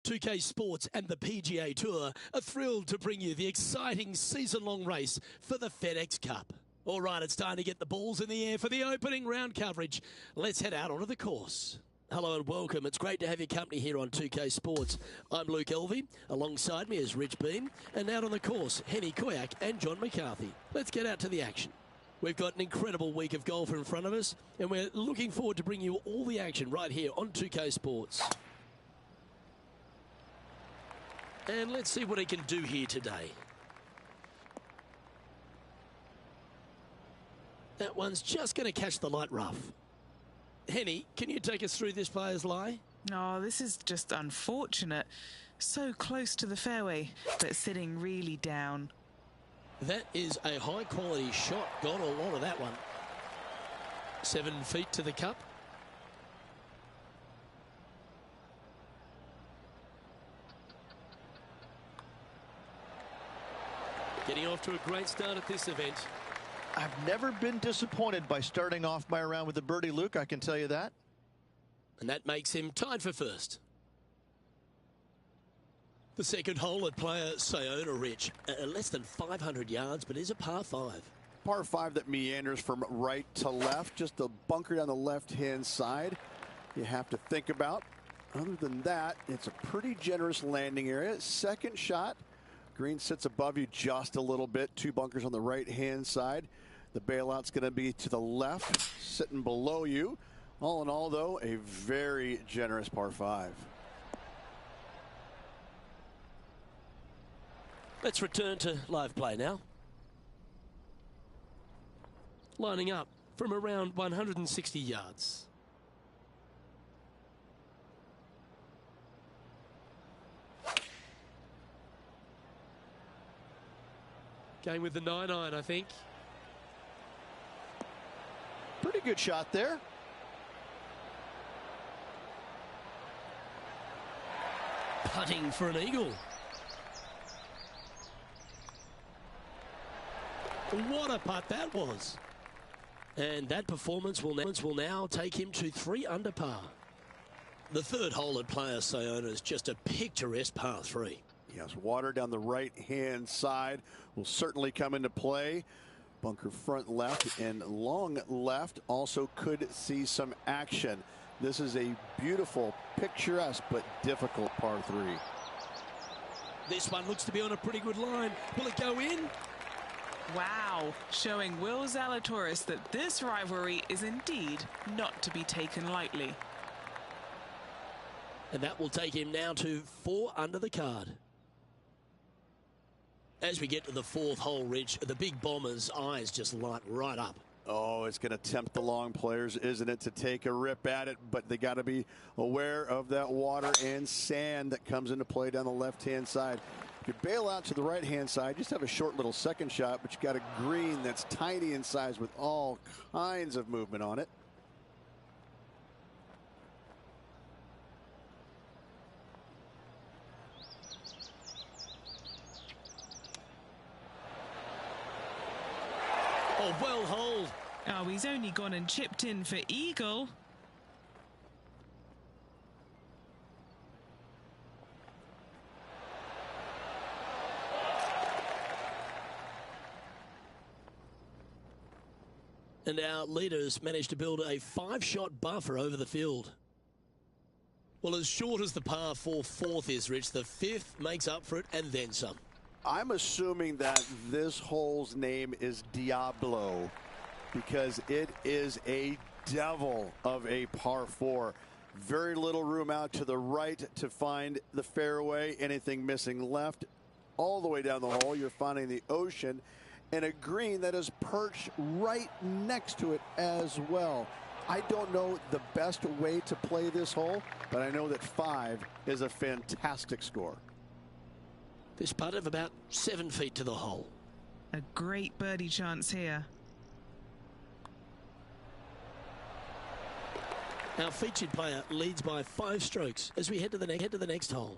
2K Sports and the PGA Tour are thrilled to bring you the exciting season-long race for the FedEx Cup. All right, it's time to get the balls in the air for the opening round coverage. Let's head out onto the course. Hello and welcome. It's great to have your company here on 2K Sports. I'm Luke Elvey. Alongside me is Rich Beam. And out on the course, Henny Koyak and John McCarthy. Let's get out to the action. We've got an incredible week of golf in front of us, and we're looking forward to bringing you all the action right here on 2K Sports. And let's see what he can do here today. That one's just going to catch the light rough. Henny, can you take us through this player's lie? Oh, this is just unfortunate. So close to the fairway, but sitting really down. That is a high-quality shot. Got a lot of that one. 7 feet to the cup. Getting off to a great start at this event. I've never been disappointed by starting off my round with a birdie, Luke, I can tell you that. And that makes him tied for first. The second hole at player Sayona, Rich. Less than 500 yards, but is a par 5. Par 5 that meanders from right to left. Just a bunker down the left-hand side you have to think about. Other than that, it's a pretty generous landing area. Second shot. Green sits above you just a little bit. 2 bunkers on the right-hand side. The bailout's going to be to the left, sitting below you. All in all, though, a very generous par 5. Let's return to live play now. Lining up from around 160 yards. Going with the 9-iron, I think. Pretty good shot there. Putting for an eagle. What a putt that was. And that performance will now take him to 3 under par. The third hole at player Sayona is just a picturesque par 3. Yes, water down the right-hand side will certainly come into play. Bunker front left and long left also could see some action. This is a beautiful, picturesque, but difficult par 3. This one looks to be on a pretty good line. Will it go in? Wow, showing Will Zalatoris that this rivalry is indeed not to be taken lightly. And that will take him now to 4 under the card. As we get to the 4th hole, Rich, the big bomber's eyes just light right up. Oh, it's going to tempt the long players, isn't it, to take a rip at it, but they got to be aware of that water and sand that comes into play down the left-hand side. If you bail out to the right-hand side, just have a short little second shot, but you got a green that's tiny in size with all kinds of movement on it. Oh, well holed. Oh, he's only gone and chipped in for eagle. And our leaders managed to build a 5-shot buffer over the field. Well, as short as the par 4 4th is, Rich, the 5th makes up for it and then some. I'm assuming that this hole's name is Diablo because it is a devil of a par 4. Very little room out to the right to find the fairway. Anything missing left. All the way down the hole, you're finding the ocean and a green that is perched right next to it as well. I don't know the best way to play this hole, but I know that 5 is a fantastic score. This putt of about 7 feet to the hole. A great birdie chance here. Our featured player leads by 5 strokes as we head to the next hole.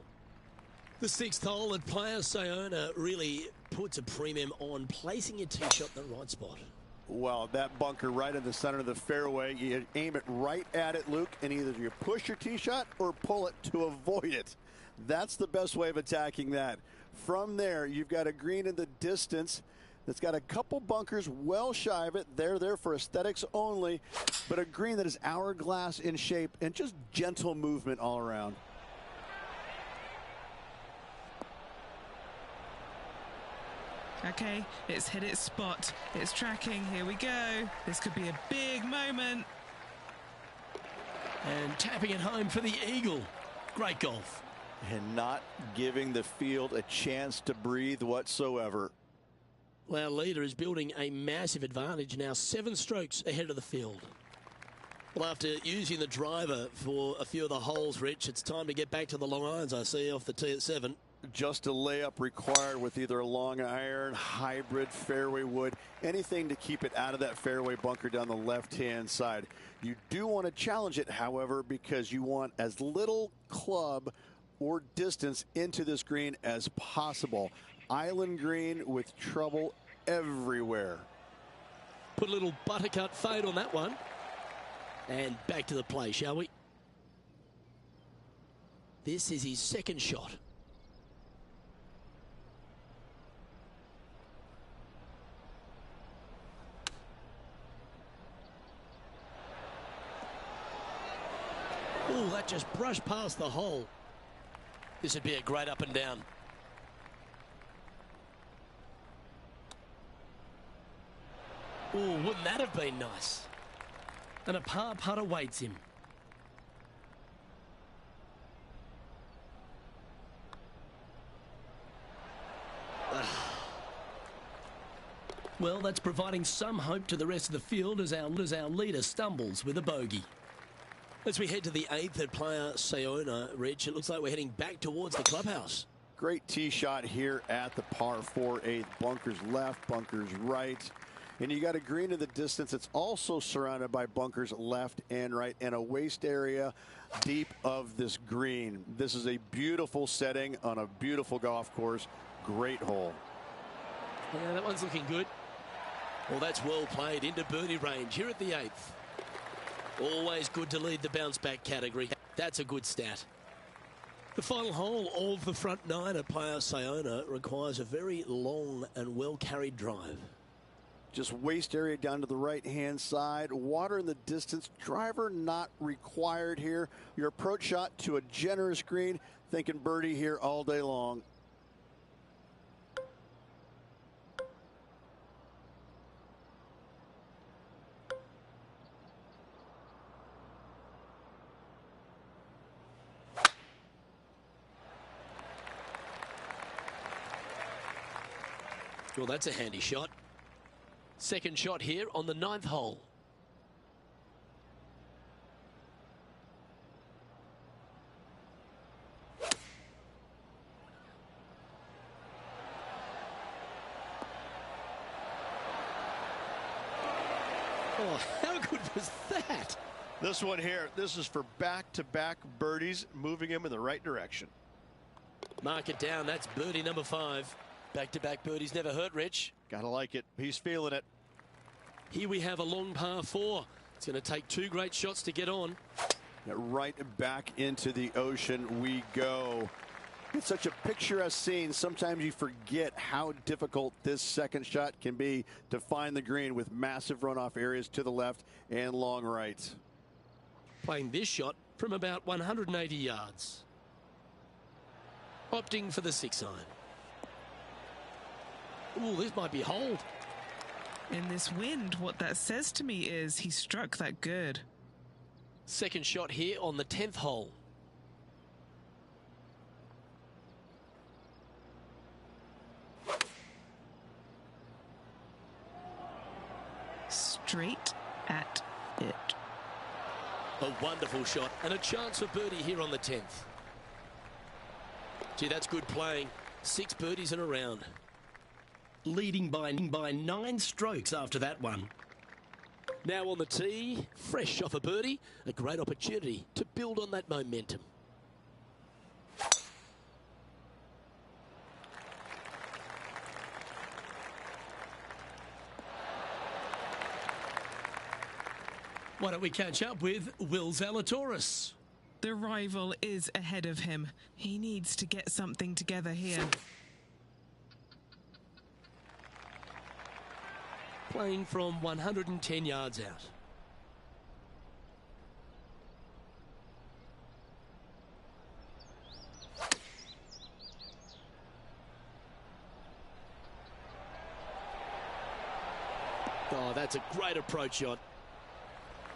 The 6th hole at player Sayona really puts a premium on placing your tee shot in the right spot. Well, that bunker right in the center of the fairway, you aim it right at it, Luke, and either you push your tee shot or pull it to avoid it. That's the best way of attacking that. From there, you've got a green in the distance that's got a couple bunkers well shy of it. They're there for aesthetics only, but a green that is hourglass in shape and just gentle movement all around. Okay, it's hit its spot. It's tracking. Here we go. This could be a big moment. And tapping it home for the eagle. Great golf. And not giving the field a chance to breathe whatsoever. Well, our leader is building a massive advantage now, 7 strokes ahead of the field. Well, after using the driver for a few of the holes, Rich, it's time to get back to the long irons, I see, off the tee at 7. Just a layup required with either a long iron, hybrid, fairway wood, anything to keep it out of that fairway bunker down the left-hand side. You do want to challenge it, however, because you want as little club or distance into this green as possible. Island green with trouble everywhere. Put a little buttercut fade on that one. And back to the play, shall we? This is his second shot. Oh, that just brushed past the hole. This would be a great up and down. Oh, wouldn't that have been nice? And a par putt awaits him. Well, that's providing some hope to the rest of the field as our leader stumbles with a bogey. As we head to the 8th at Playa Sayona, Rich, it looks like we're heading back towards the clubhouse. Great tee shot here at the par 4 8th. Bunkers left, bunkers right. And you got a green in the distance. It's also surrounded by bunkers left and right and a waste area deep of this green. This is a beautiful setting on a beautiful golf course. Great hole. Yeah, that one's looking good. Well, that's well played into birdie range here at the 8th. Always good to lead the bounce back category. That's a good stat. The final hole of the front 9 at Playa Sayona requires a very long and well carried drive. Just waste area down to the right-hand side. Water in the distance. Driver not required here. Your approach shot to a generous green. Thinking birdie here all day long. Well, that's a handy shot. Second shot here on the 9th hole. Oh, how good was that? This one here, this is for back-to-back birdies, moving him in the right direction. Mark it down. That's birdie number 5. Back-to-back birdies never hurt, Rich. Gotta like it. He's feeling it. Here we have a long par 4. It's going to take 2 great shots to get on. Right back into the ocean we go. It's such a picturesque scene. Sometimes you forget how difficult this second shot can be to find the green with massive runoff areas to the left and long right. Playing this shot from about 180 yards. Opting for the 6 iron. Ooh, this might be hold. In this wind, what that says to me is he struck that good. Second shot here on the 10th hole. Straight at it. A wonderful shot and a chance for birdie here on the 10th. Gee, that's good playing. 6 birdies in a round. Leading by 9 strokes after that one. Now on the tee, fresh off a birdie, a great opportunity to build on that momentum. Why don't we catch up with Will Zalatoris? The rival is ahead of him. He needs to get something together here. Playing from 110 yards out. Oh, that's a great approach shot.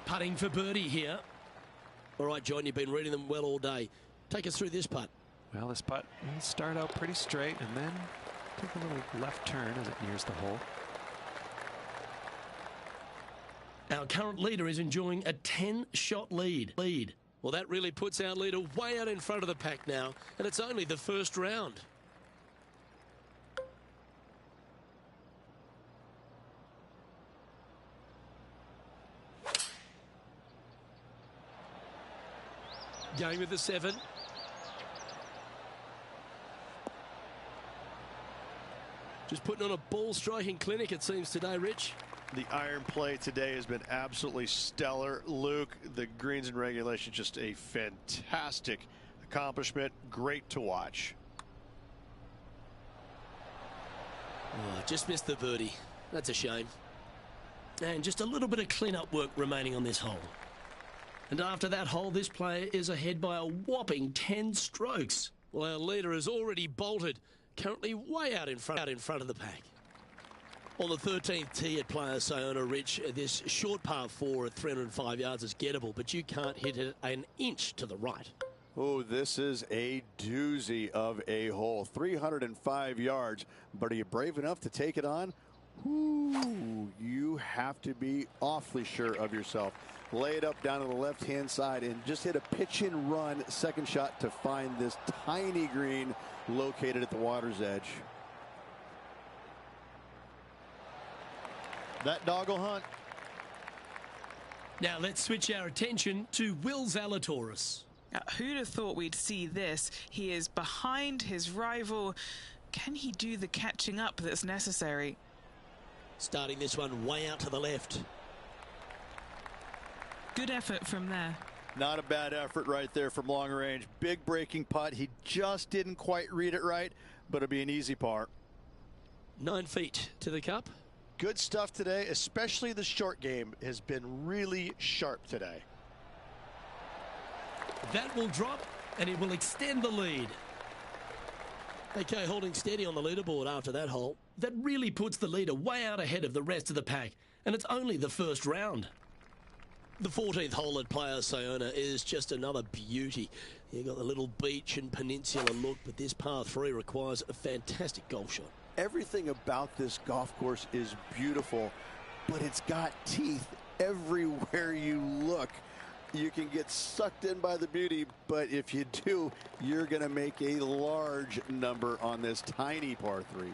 Putting for birdie here. All right, John, you've been reading them well all day. Take us through this putt. Well, this putt will start out pretty straight and then take a little left turn as it nears the hole. Our current leader is enjoying a 10-shot lead. Well, that really puts our leader way out in front of the pack now, and it's only the first round. Going with the 7. Just putting on a ball striking clinic, it seems, today, Rich. The iron play today has been absolutely stellar. Luke, the greens and regulation, just a fantastic accomplishment. Great to watch. Oh, just missed the birdie. That's a shame. And just a little bit of clean-up work remaining on this hole. And after that hole, this player is ahead by a whopping 10 strokes. Well, our leader has already bolted, currently way out in front of the pack. On the 13th tee at Player Sayona, Rich, this short par 4 at 305 yards is gettable, but you can't hit it an inch to the right. Oh, this is a doozy of a hole. 305 yards, but are you brave enough to take it on? Ooh, you have to be awfully sure of yourself. Lay it up down to the left-hand side and just hit a pitch-and run second shot to find this tiny green located at the water's edge. That dog will hunt. Now let's switch our attention to Will Zalatoris. Who'd have thought we'd see this? He is behind his rival. Can he do the catching up that's necessary? Starting this one way out to the left. Good effort from there. Not a bad effort right there from long range. Big breaking putt. He just didn't quite read it right, but it'll be an easy par. 9 feet to the cup. Good stuff today, especially the short game has been really sharp today. That will drop, and it will extend the lead. Okay, holding steady on the leaderboard after that hole. That really puts the leader way out ahead of the rest of the pack, and it's only the first round. The 14th hole at Player Sayona is just another beauty. You've got the little beach and peninsula look, but this par 3 requires a fantastic golf shot. Everything about this golf course is beautiful, but it's got teeth everywhere you look. You can get sucked in by the beauty, but if you do, you're going to make a large number on this tiny par 3.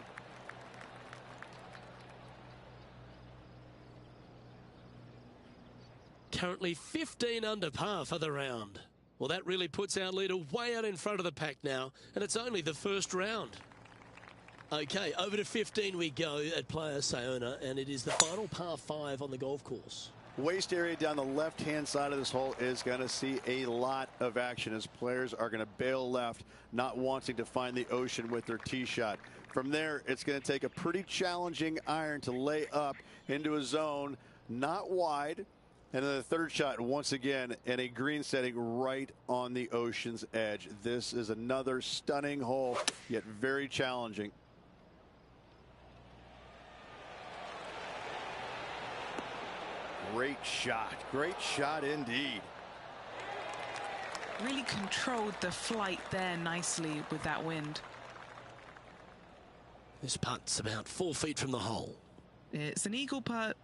Currently 15 under par for the round. Well, that really puts our leader way out in front of the pack now, and it's only the first round. Okay, over to 15 we go at Player Sayona, and it is the final par 5 on the golf course. Waste area down the left-hand side of this hole is going to see a lot of action as players are going to bail left, not wanting to find the ocean with their tee shot. From there, it's going to take a pretty challenging iron to lay up into a zone, not wide. And then the third shot, once again, in a green setting right on the ocean's edge. This is another stunning hole, yet very challenging. Great shot indeed. Really controlled the flight there nicely with that wind. This putt's about 4 feet from the hole. It's an eagle putt.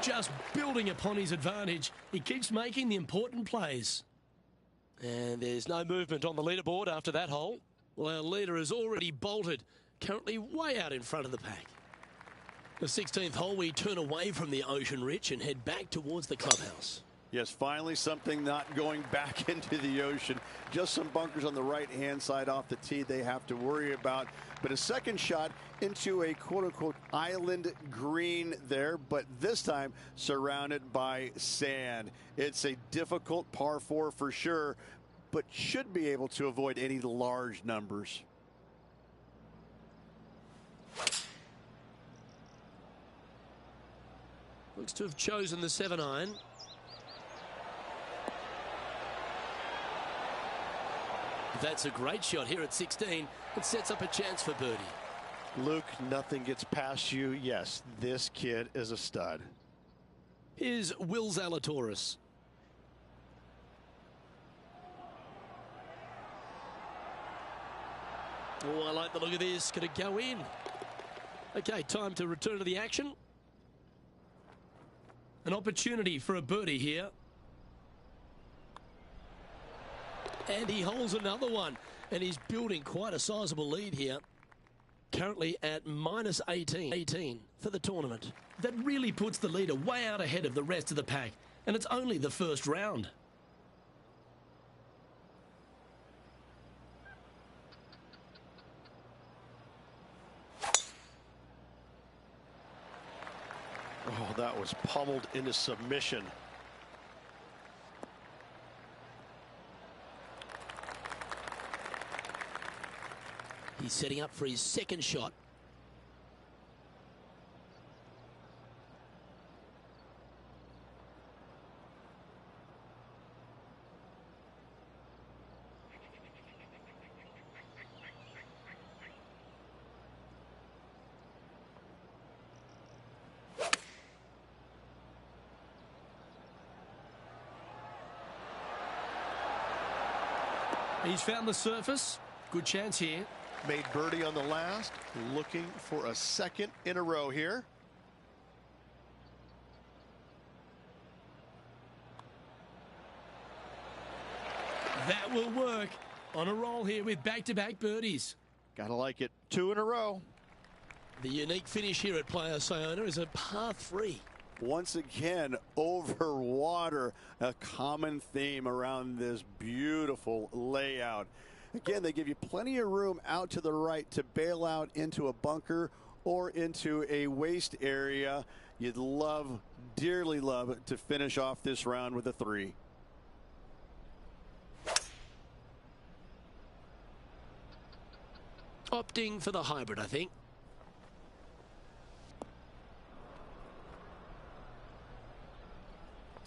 Just building upon his advantage, he keeps making the important plays. And there's no movement on the leaderboard after that hole. Well, our leader has already bolted, currently way out in front of the pack. The 16th hole, we turn away from the ocean, Rich, and head back towards the clubhouse. Yes, finally something not going back into the ocean. Just some bunkers on the right-hand side off the tee they have to worry about. But a second shot into a quote-unquote island green there, but this time surrounded by sand. It's a difficult par 4 for sure, but should be able to avoid any large numbers. Looks to have chosen the 7-iron. That's a great shot here at 16. It sets up a chance for birdie. Luke, nothing gets past you. Yes, this kid is a stud. Here's Will Zalatoris. Oh, I like the look of this. Could it go in? Okay, time to return to the action. An opportunity for a birdie here. And he holds another one. And he's building quite a sizable lead here. Currently at minus 18 for the tournament. That really puts the leader way out ahead of the rest of the pack. And it's only the first round. Oh, that was pummeled into submission. He's setting up for his second shot. He's found the surface. Good chance here. Made birdie on the last. Looking for a second in a row here. That will work. On a roll here with back-to-back birdies. Gotta like it. 2 in a row. The unique finish here at Playa Sayona is a par 3. Once again, over water, a common theme around this beautiful layout. Again, they give you plenty of room out to the right to bail out into a bunker or into a waste area. You'd love, dearly love, to finish off this round with a 3. Opting for the hybrid, I think.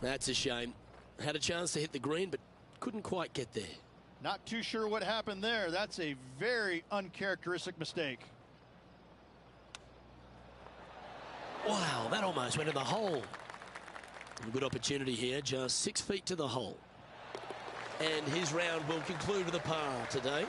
That's a shame. Had a chance to hit the green, but couldn't quite get there. Not too sure what happened there. That's a very uncharacteristic mistake. Wow, that almost went in the hole. A good opportunity here, just 6 feet to the hole. And his round will conclude with a par today.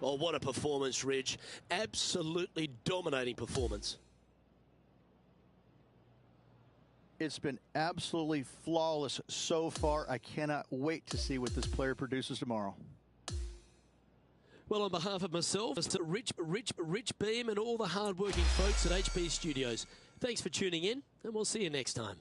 Oh, what a performance, Ridge. Absolutely dominating performance. It's been absolutely flawless so far. I cannot wait to see what this player produces tomorrow. Well, on behalf of myself, to Rich Beam and all the hard-working folks at HP Studios, thanks for tuning in, and we'll see you next time.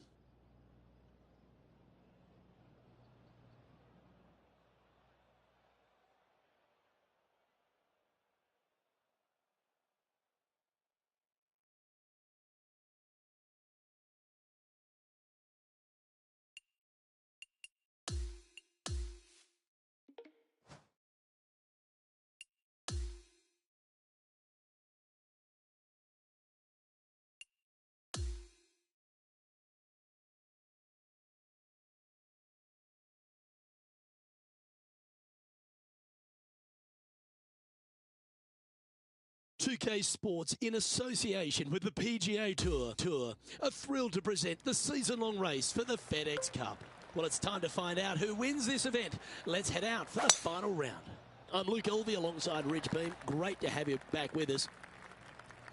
$2K Sports, in association with the PGA Tour, are thrilled to present the season-long race for the FedEx Cup. Well, it's time to find out who wins this event. Let's head out for the final round. I'm Luke Elvey alongside Rich Beam. Great to have you back with us.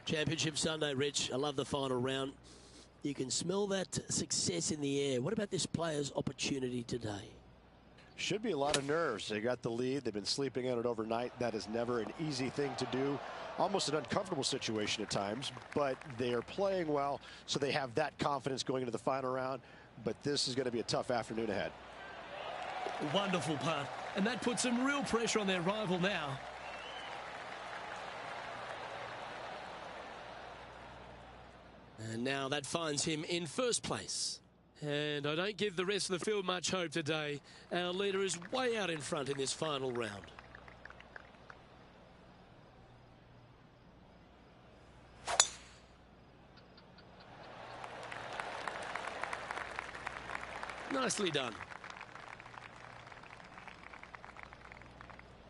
Championship Sunday, Rich. I love the final round. You can smell that success in the air. What about this player's opportunity today? Should be a lot of nerves. They got the lead. They've been sleeping on it overnight. That is never an easy thing to do. Almost an uncomfortable situation at times, but they are playing well, so they have that confidence going into the final round. But this is going to be a tough afternoon ahead. Wonderful putt. And that puts some real pressure on their rival now. And now that finds him in first place. And I don't give the rest of the field much hope today. Our leader is way out in front in this final round. Nicely done.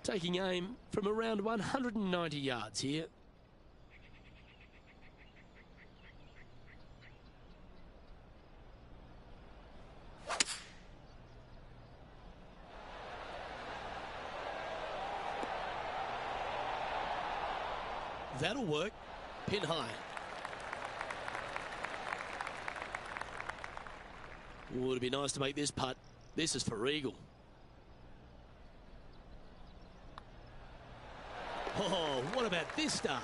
Taking aim from around 190 yards here. That'll work. Pin high. Would it be nice to make this putt? This is for eagle. Oh, what about this start?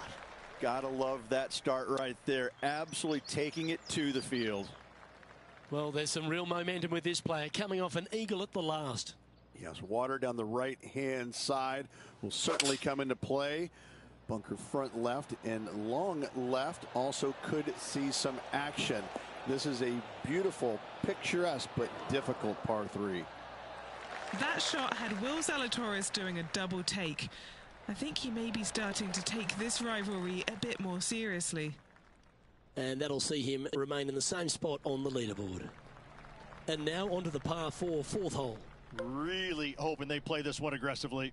Gotta love that start right there. Absolutely taking it to the field. Well, there's some real momentum with this player coming off an eagle at the last. Yes, water down the right-hand side will certainly come into play. Bunker front left and long left also could see some action. This is a beautiful, picturesque, but difficult par 3. That shot had Will Zalatoris doing a double take. I think he may be starting to take this rivalry a bit more seriously. And that'll see him remain in the same spot on the leaderboard. And now onto the par 4 fourth hole. Really hoping they play this one aggressively.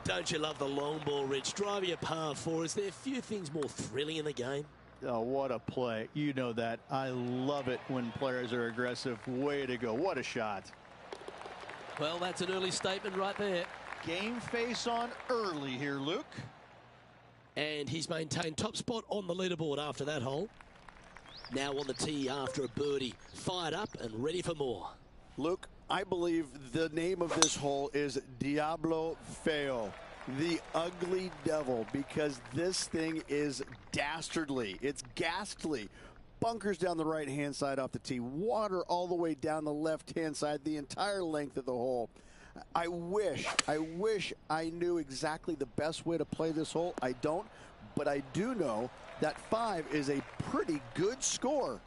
Don't you love the long ball, Rich? Driving a par 4. Is there a few things more thrilling in the game? Oh, what a play. You know that. I love it when players are aggressive. Way to go. What a shot. Well, that's an early statement right there. Game face on early here, Luke. And he's maintained top spot on the leaderboard after that hole. Now on the tee after a birdie. Fired up and ready for more. Luke, I believe the name of this hole is Diablo Feo, the ugly devil, because this thing is dastardly. It's ghastly. Bunkers down the right-hand side off the tee. Water all the way down the left-hand side, the entire length of the hole. I wish I knew exactly the best way to play this hole. I don't, but I do know that 5 is a pretty good score.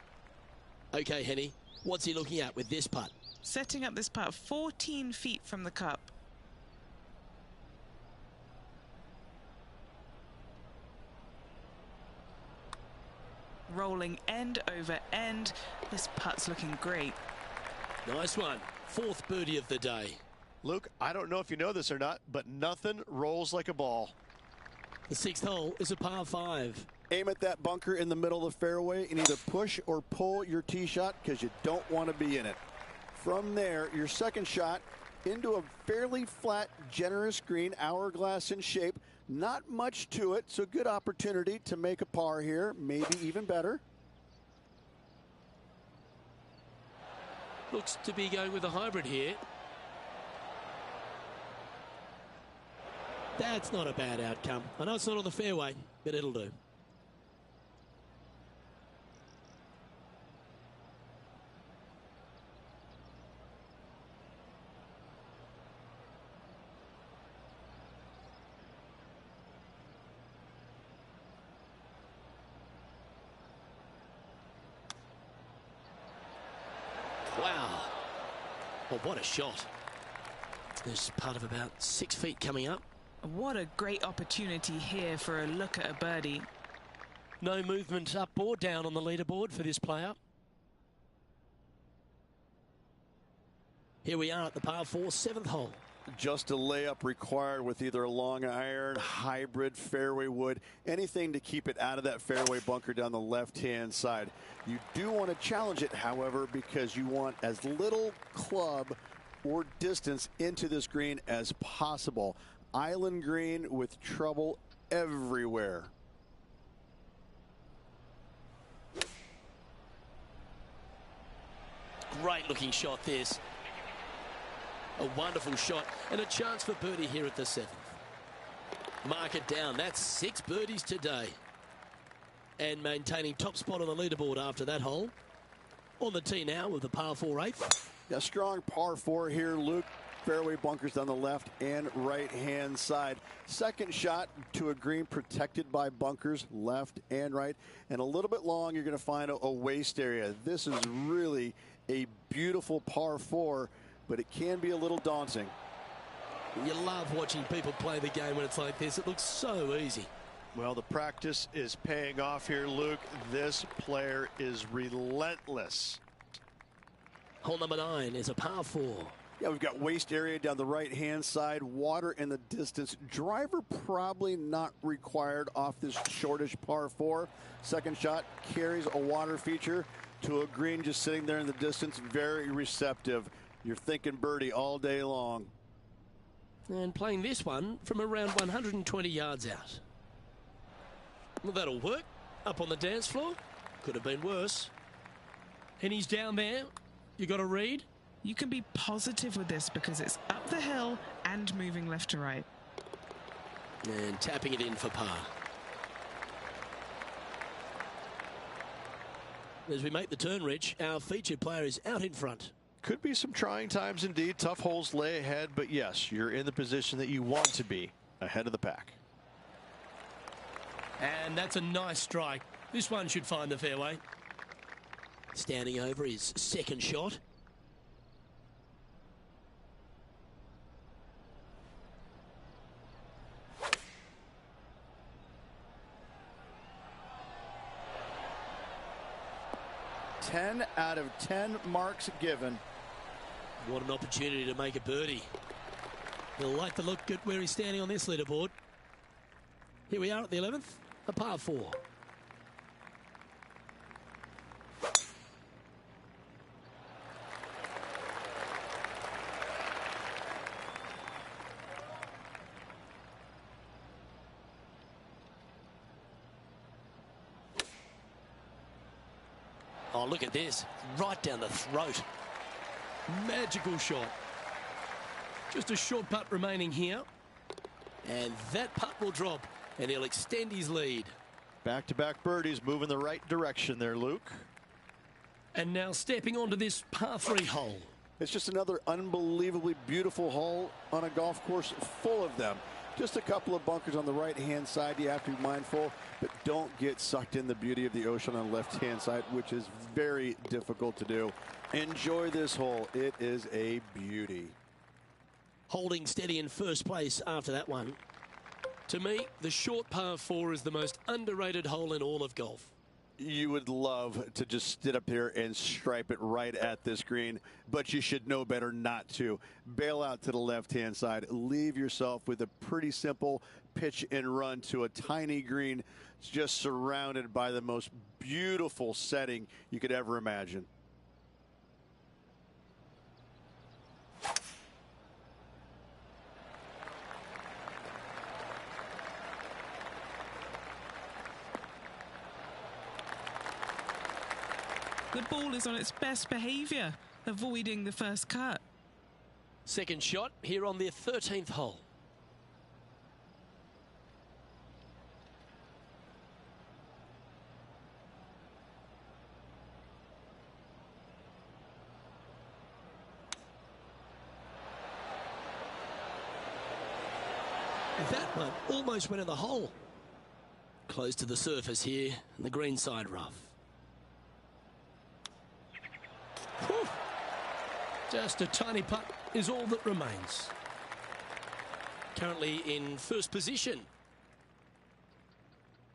Okay, Henny, what's he looking at with this putt? Setting up this putt 14 feet from the cup. Rolling end over end. This putt's looking great. Nice one. 4th birdie of the day. Luke, I don't know if you know this or not, but nothing rolls like a ball. The 6th hole is a par 5. Aim at that bunker in the middle of the fairway and either push or pull your tee shot because you don't want to be in it. From there, your second shot into a fairly flat, generous green, hourglass in shape. Not much to it, so good opportunity to make a par here, maybe even better. Looks to be going with a hybrid here. That's not a bad outcome. I know it's not on the fairway, but it'll do. Wow. Well, what a shot. There's part of about 6 feet coming up. What a great opportunity here for a look at a birdie. No movement up or down on the leaderboard for this player. Here we are at the par 4, 7th hole. Just a layup required with either a long iron, hybrid, fairway wood, anything to keep it out of that fairway bunker down the left-hand side. You do want to challenge it, however, because you want as little club or distance into this green as possible. Island green with trouble everywhere. Great looking shot this. A wonderful shot and a chance for birdie here at the 7th. Mark it down. That's 6 birdies today. And maintaining top spot on the leaderboard after that hole. On the tee now with the par 4 8th. A strong par 4 here, Luke. Fairway bunkers down the left and right hand side. Second shot to a green protected by bunkers left and right, and a little bit long. You're going to find a waste area. This is really a beautiful par 4, but it can be a little daunting. You love watching people play the game when it's like this. It looks so easy. Well, the practice is paying off here, Luke. This player is relentless. Hole number 9 is a par 4. Yeah, we've got waste area down the right-hand side, water in the distance. Driver probably not required off this shortish par 4. Second shot carries a water feature to a green just sitting there in the distance. Very receptive. You're thinking birdie all day long. And playing this one from around 120 yards out. Well, that'll work. Up on the dance floor. Could have been worse. And he's down there. You got to read. You can be positive with this because it's up the hill and moving left to right. And tapping it in for par. As we make the turn, Rich, our featured player is out in front. Could be some trying times indeed. Tough holes lay ahead, but yes, you're in the position that you want to be, ahead of the pack. And that's a nice strike. This one should find the fairway. Standing over his second shot. Ten out of 10 marks given. What an opportunity to make a birdie. He'll like to look at where he's standing on this leaderboard. Here we are at the 11th, a par 4. Oh, look at this. Right down the throat. Magical shot. Just a short putt remaining here. And that putt will drop. And he'll extend his lead. Back-to-back birdies moving the right direction there, Luke. And now stepping onto this par 3 hole. It's just another unbelievably beautiful hole on a golf course full of them. Just a couple of bunkers on the right-hand side you have to be mindful, but don't get sucked in the beauty of the ocean on the left-hand side, which is very difficult to do. Enjoy this hole. It is a beauty. Holding steady in first place after that one. To me, the short par 4 is the most underrated hole in all of golf. You would love to just sit up here and stripe it right at this green, but you should know better not to. Bail out to the left-hand side. Leave yourself with a pretty simple pitch and run to a tiny green just surrounded by the most beautiful setting you could ever imagine. The ball is on its best behaviour, avoiding the first cut. Second shot here on the 13th hole. That one almost went in the hole. Close to the surface here, and the green side rough. Whew. Just a tiny putt is all that remains. Currently in first position.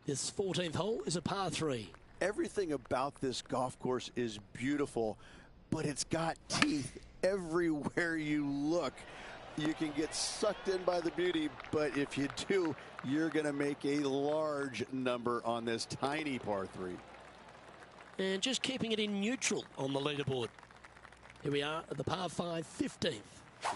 This 14th hole is a par 3. Everything about this golf course is beautiful, but it's got teeth everywhere you look. You can get sucked in by the beauty, but if you do, you're going to make a large number on this tiny par 3. And just keeping it in neutral on the leaderboard. Here we are at the par 5 15th.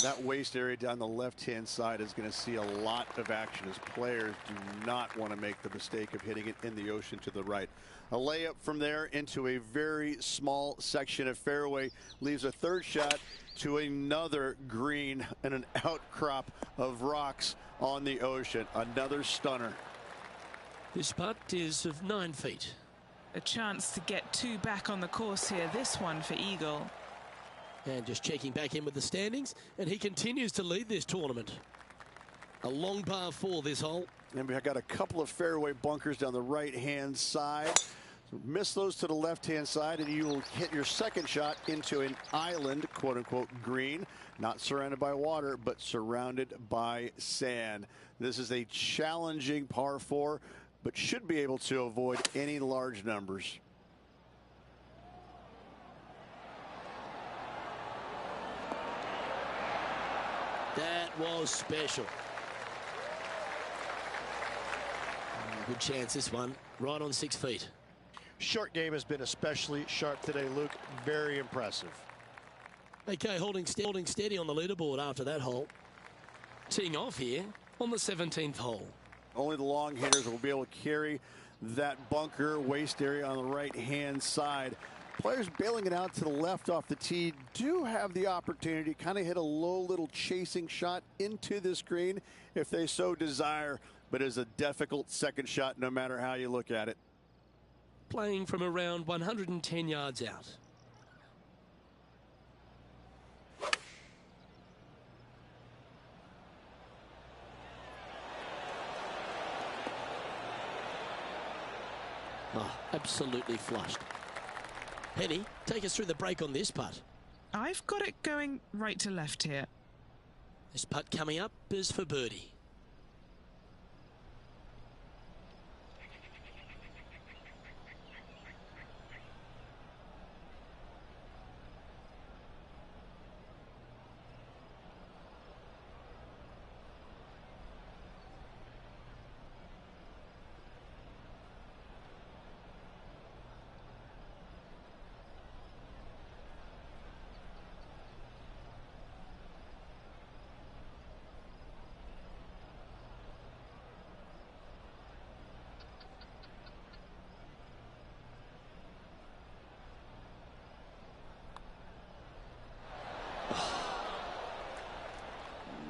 That waist area down the left-hand side is going to see a lot of action as players do not want to make the mistake of hitting it in the ocean to the right. A layup from there into a very small section of fairway leaves a third shot to another green and an outcrop of rocks on the ocean. Another stunner. This putt is of 9 feet. A chance to get 2 back on the course here. This one for Eagle. And just checking back in with the standings, and he continues to lead this tournament. A long par 4 this hole. And we've got a couple of fairway bunkers down the right-hand side. So miss those to the left-hand side, and you will hit your second shot into an island, quote-unquote, green. Not surrounded by water, but surrounded by sand. This is a challenging par 4, but should be able to avoid any large numbers. That was special. Good chance this one. Right on 6 feet. Short game has been especially sharp today, Luke. Very impressive. Okay, holding steady on the leaderboard after that hole. Teeing off here on the 17th hole. Only the long hitters will be able to carry that bunker waist area on the right-hand side. Players bailing it out to the left off the tee do have the opportunity to kind of hit a low little chasing shot into this green if they so desire, but it's a difficult second shot no matter how you look at it. Playing from around 110 yards out. Oh, absolutely flushed. Penny, take us through the break on this putt. I've got it going right to left here. This putt coming up is for birdie.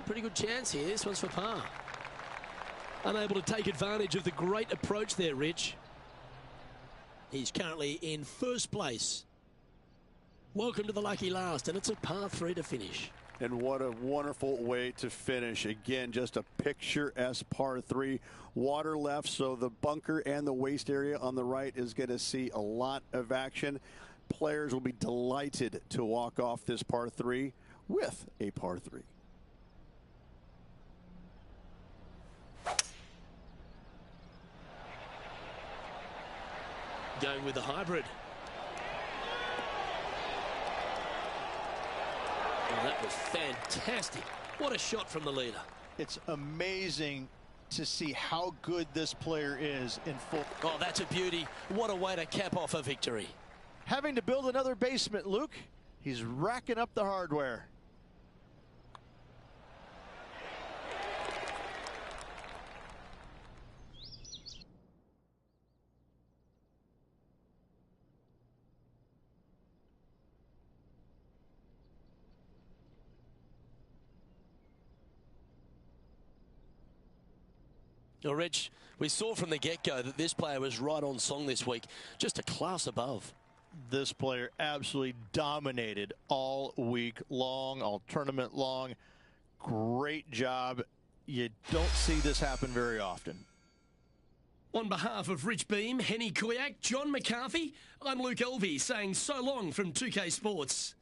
Pretty good chance here. This one's for par. Unable to take advantage of the great approach there, Rich. He's currently in first place. Welcome to the lucky last, and it's a par 3 to finish. And what a wonderful way to finish. Again, just a picturesque par 3. Water left, so the bunker and the waist area on the right is going to see a lot of action. Players will be delighted to walk off this par 3 with a par 3. Going with the hybrid. Oh, that was fantastic. What a shot from the leader. It's amazing to see how good this player is in full. Oh, that's a beauty. What a way to cap off a victory. Having to build another basement, Luke. He's racking up the hardware. Well, Rich, we saw from the get-go that this player was right on song this week, just a class above. This player absolutely dominated all week long, all tournament long. Great job. You don't see this happen very often. On behalf of Rich Beam, Henny Kuyak, John McCarthy, I'm Luke Elvey saying so long from 2K Sports.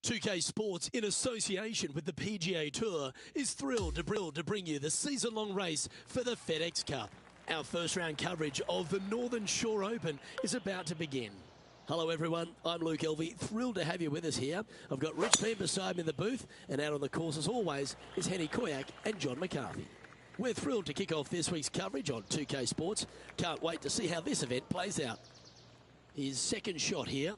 2K Sports, in association with the PGA Tour, is thrilled to bring you the season-long race for the FedEx Cup. Our first round coverage of the Northern Shore Open is about to begin. Hello everyone, I'm Luke Elvey, thrilled to have you with us here. I've got Rich Payne beside me in the booth, and out on the course as always is Henny Koyak and John McCarthy. We're thrilled to kick off this week's coverage on 2K Sports. Can't wait to see how this event plays out. His second shot here.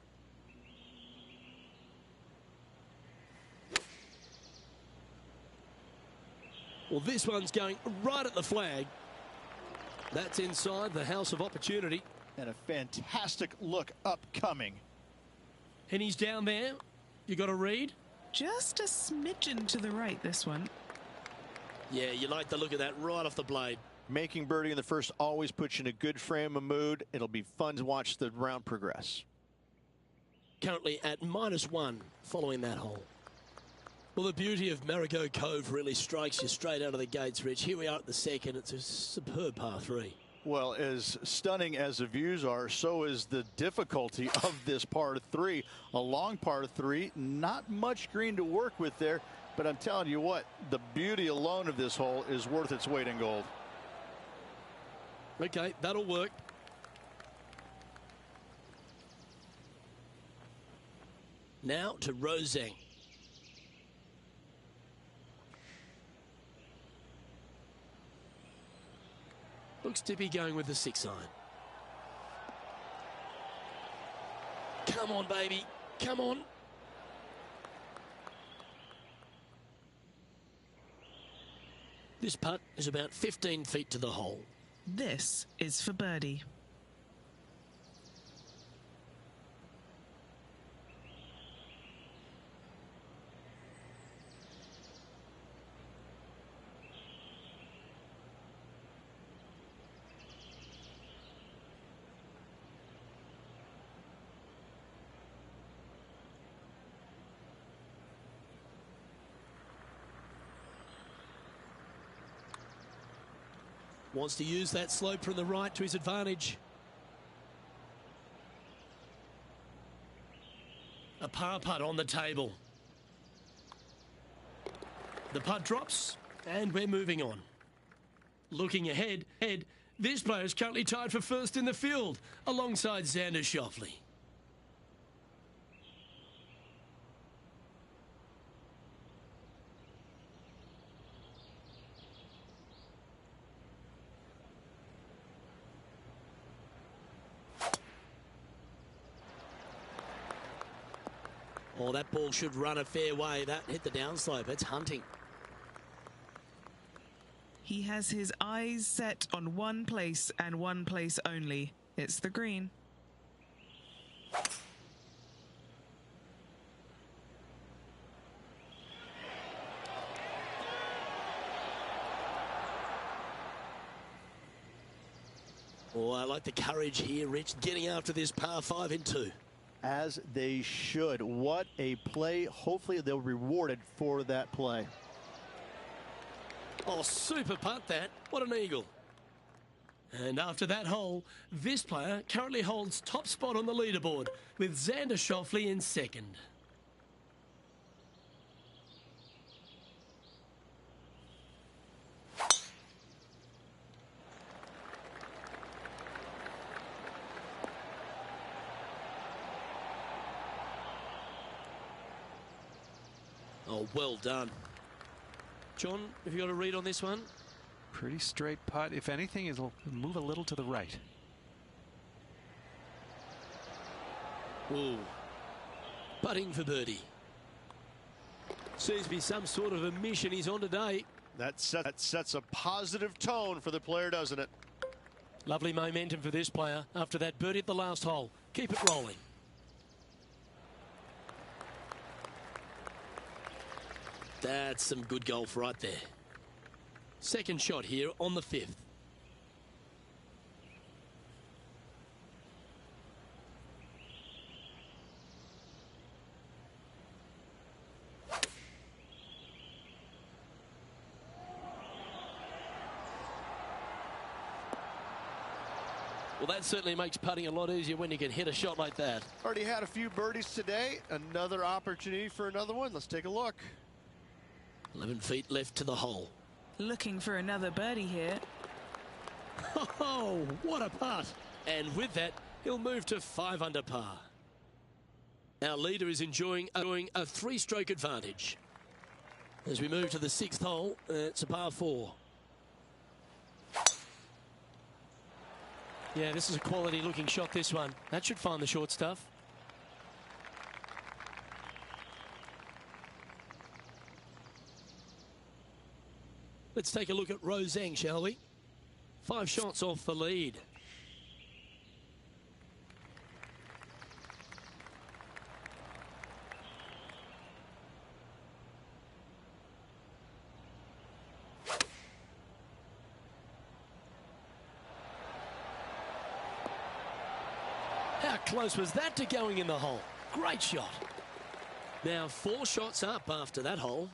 Well, this one's going right at the flag. That's inside the house of opportunity. And a fantastic look upcoming. And he's down there. You got a read? Just a smidgen to the right, this one. Yeah, you like the look of that right off the blade. Making birdie in the first always puts you in a good frame of mood. It'll be fun to watch the round progress. Currently at -1 following that hole. Well, the beauty of Marigot Cove really strikes you straight out of the gates, Rich. Here we are at the second. It's a superb par 3. Well, as stunning as the views are, so is the difficulty of this par 3. A long par 3, not much green to work with there, but I'm telling you what, the beauty alone of this hole is worth its weight in gold. Okay, that'll work. Now to Roseng. Looks to be going with the 6 iron. Come on, baby. Come on. This putt is about 15 feet to the hole. This is for birdie. Wants to use that slope from the right to his advantage. A par putt on the table. The putt drops, and we're moving on. Looking ahead, this player is currently tied for first in the field, alongside Xander Schauffele. Oh, that ball should run a fair way. That hit the downslope. It's hunting. He has his eyes set on one place and one place only. It's the green. Oh, I like the courage here, Rich, getting after this par 5 in 2. As they should. What a play. Hopefully they'll be rewarded for that play. Oh, super putt that. What an eagle. And after that hole, this player currently holds top spot on the leaderboard with Xander Schauffele in second. Oh, well done. John, have you got a read on this one? Pretty straight putt. If anything, it'll move a little to the right. Ooh. Putting for birdie. Seems to be some sort of a mission he's on today. That sets a positive tone for the player, doesn't it? Lovely momentum for this player after that birdie at the last hole. Keep it rolling. That's some good golf right there. Second shot here on the 5th. Well, that certainly makes putting a lot easier when you can hit a shot like that. Already had a few birdies today. Another opportunity for another one. Let's take a look. 11 feet left to the hole. Looking for another birdie here. Oh, what a putt. And with that, he'll move to 5 under par. Our leader is enjoying a 3-stroke advantage. As we move to the 6th hole, it's a par 4. Yeah, this is a quality looking shot, this one. That should find the short stuff. Let's take a look at Roseng, shall we? 5 shots off the lead. How close was that to going in the hole? Great shot. Now 4 shots up after that hole.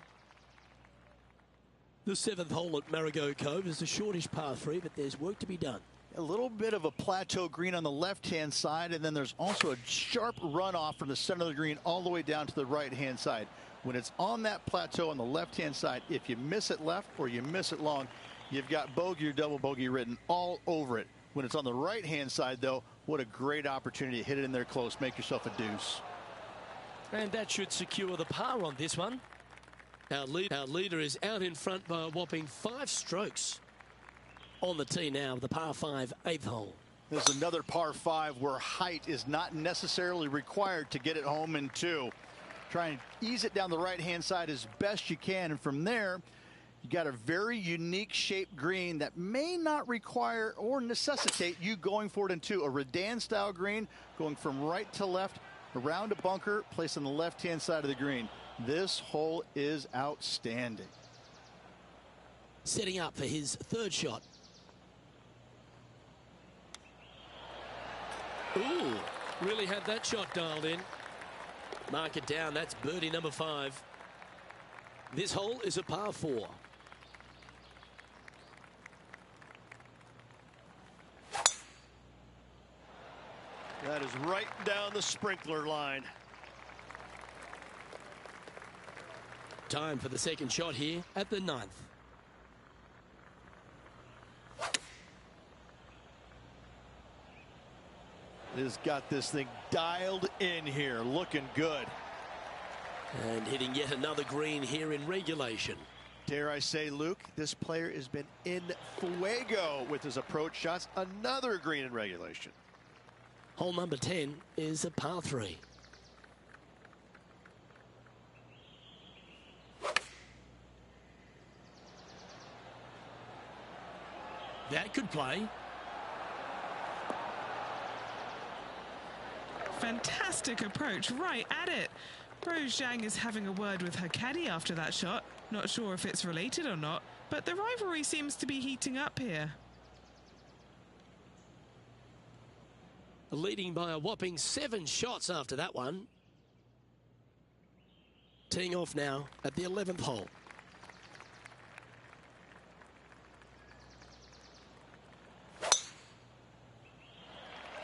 The 7th hole at Marigot Cove is a shortish par 3, but there's work to be done. A little bit of a plateau green on the left-hand side, and then there's also a sharp runoff from the center of the green all the way down to the right-hand side. When it's on that plateau on the left-hand side, if you miss it left or you miss it long, you've got bogey or double bogey written all over it. When it's on the right-hand side, though, what a great opportunity to hit it in there close, make yourself a deuce. And that should secure the par on this one. Our leader is out in front by a whopping 5 strokes. On the tee now, the par 5 8th hole. There's another par 5 where height is not necessarily required to get it home in 2. Try and ease it down the right-hand side as best you can, and from there, you got a very unique shaped green that may not require or necessitate you going for it in 2. A Redan-style green going from right to left, around a bunker, placed on the left-hand side of the green. This hole is outstanding. Setting up for his 3rd shot. Ooh, really had that shot dialed in. Mark it down, that's birdie number 5. This hole is a par 4. That is right down the sprinkler line. Time for the 2nd shot here at the 9th. Has got this thing dialed in here, looking good. And hitting yet another green here in regulation. Dare I say, Luke, this player has been in fuego with his approach shots. Another green in regulation. Hole number 10 is a par 3. That could play. Fantastic approach, right at it. Rose Zhang is having a word with her caddy after that shot. Not sure if it's related or not, but the rivalry seems to be heating up here. Leading by a whopping 7 shots after that one. Teeing off now at the 11th hole.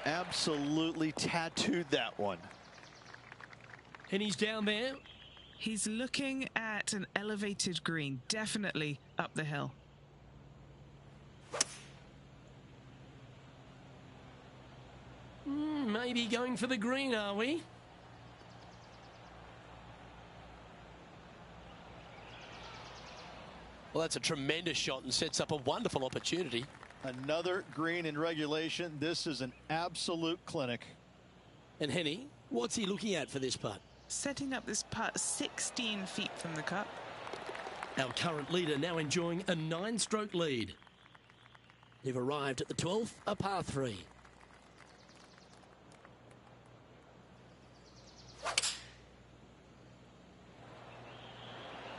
Absolutely tattooed that one. And he's down there. He's looking at an elevated green, definitely up the hill. Maybe going for the green, are we? Well, that's a tremendous shot and sets up a wonderful opportunity. Another green in regulation. This is an absolute clinic. And Henny, what's he looking at for this putt? Setting up this putt 16 feet from the cup. Our current leader now enjoying a 9-stroke lead. They've arrived at the 12th, a par 3.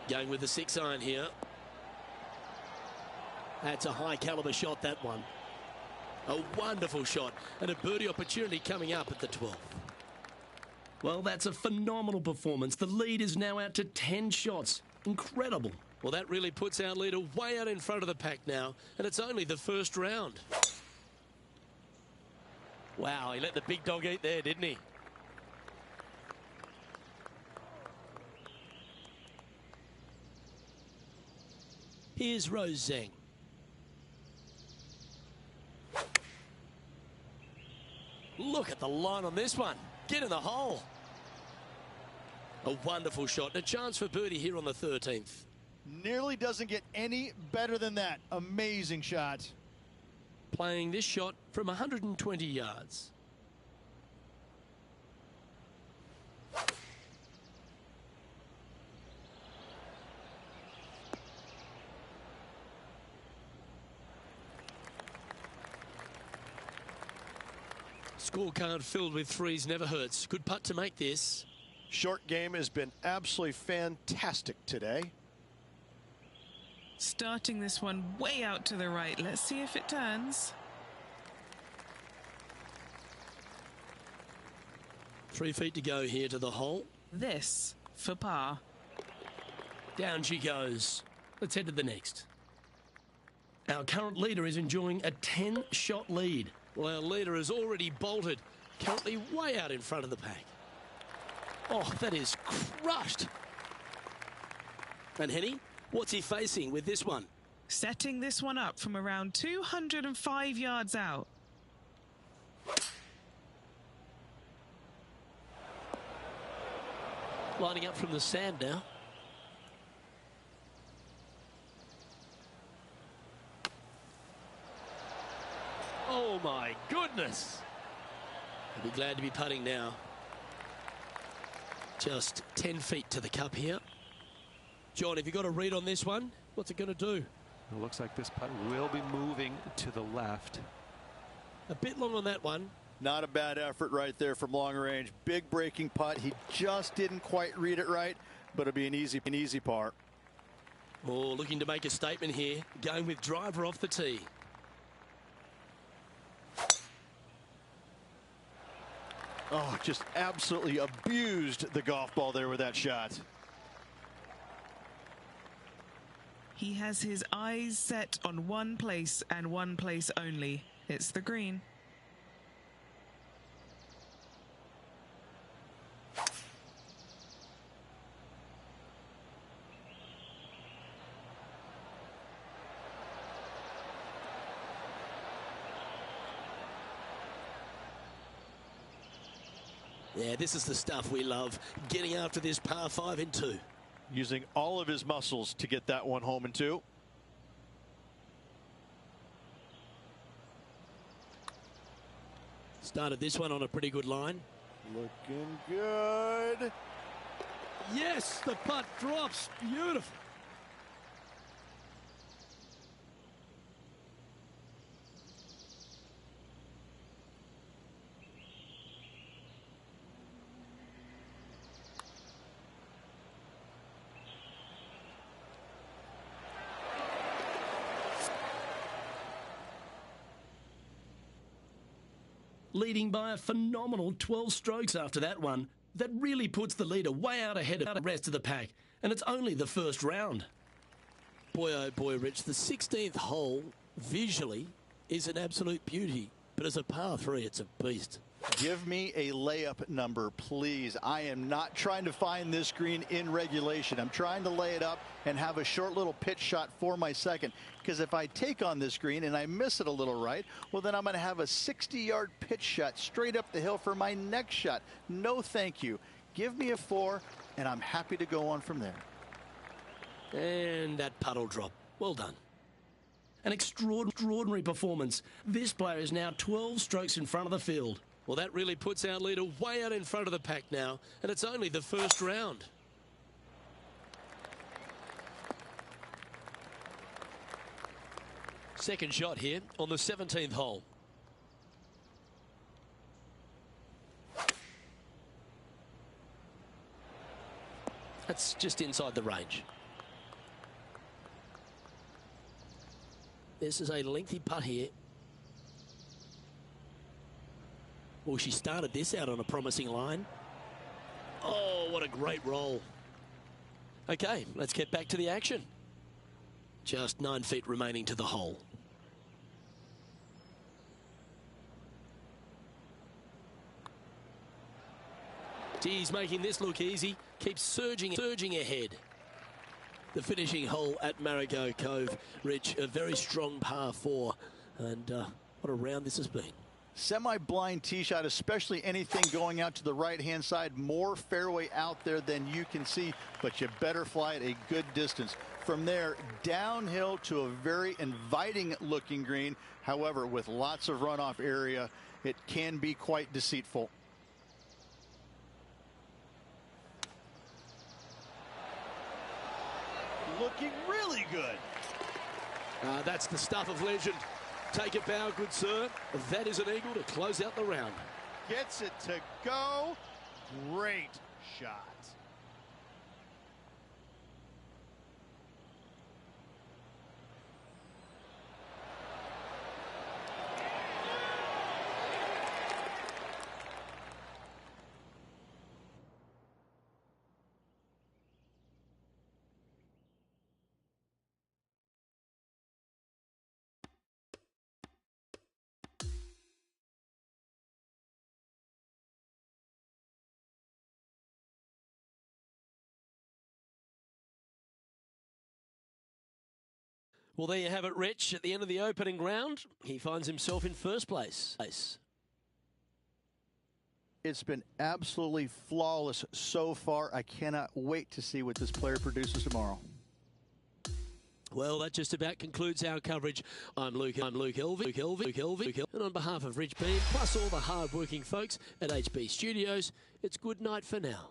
Going with the 6-iron here. That's a high caliber shot, that one. A wonderful shot and a birdie opportunity coming up at the 12th. Well, that's a phenomenal performance. The lead is now out to 10 shots. Incredible. Well, that really puts our leader way out in front of the pack now, and it's only the first round. Wow, he let the big dog eat there, didn't he? Here's Rose Zhang. Look at the line on this one. Get in the hole. A wonderful shot and a chance for birdie here on the 13th. Nearly doesn't get any better than that. Amazing shot. Playing this shot from 120 yards. Scorecard filled with threes never hurts. Good putt to make this. Short game has been absolutely fantastic today. Starting this one way out to the right. Let's see if it turns. 3 feet to go here to the hole. This for par. Down she goes. Let's head to the next. Our current leader is enjoying a 10-shot lead. Well, our leader has already bolted, currently way out in front of the pack. Oh, that is crushed. And Henny, what's he facing with this one? Setting this one up from around 205 yards out. Lining up from the sand now. Oh my goodness. He'll be glad to be putting now. Just 10 feet to the cup here. John, have you got a read on this one? What's it going to do? It looks like this putt will be moving to the left. A bit long on that one. Not a bad effort right there from long range. Big breaking putt. He just didn't quite read it right, but it'll be an easy par. Oh, looking to make a statement here. Going with driver off the tee. Oh, just absolutely abused the golf ball there with that shot. He has his eyes set on one place and one place only. It's the green. Yeah, this is the stuff we love. Getting after this par 5 in 2. Using all of his muscles to get that one home in 2. Started this one on a pretty good line. Looking good. Yes, the putt drops. Beautiful. Leading by a phenomenal 12 strokes after that one. That really puts the leader way out ahead of the rest of the pack. And it's only the first round. Boy, oh boy, Rich, the 16th hole visually is an absolute beauty. But as a par 3, it's a beast. Give me a layup number, please. I am not trying to find this green in regulation. I'm trying to lay it up and have a short little pitch shot for my second. Because if I take on this green and I miss it a little right, well, then I'm going to have a 60-yard pitch shot straight up the hill for my next shot. No, thank you. Give me a 4, and I'm happy to go on from there. And that puddle drop. Well done. An extraordinary performance. This player is now 12 strokes in front of the field. Well, that really puts our leader way out in front of the pack now, and it's only the first round. Second shot here on the 17th hole. That's just inside the range. This is a lengthy putt here. Well, she started this out on a promising line. Oh, what a great roll. Okay, let's get back to the action. Just 9 feet remaining to the hole. He's making this look easy. Keeps surging ahead. The finishing hole at Marigot Cove, Rich, a very strong par 4. And what a round this has been. Semi-blind tee shot, especially anything going out to the right-hand side. More fairway out there than you can see, but you better fly it a good distance. From there, downhill to a very inviting-looking green. However, with lots of runoff area, it can be quite deceitful. Looking really good. That's the stuff of legend. Take a bow, good sir. That is an eagle to close out the round. Gets it to go. Great shot. Well, there you have it, Rich. At the end of the opening round, he finds himself in first place. It's been absolutely flawless so far. I cannot wait to see what this player produces tomorrow. Well, that just about concludes our coverage. I'm Luke Elvey. And on behalf of Rich Beam, plus all the hard-working folks at HB Studios, it's good night for now.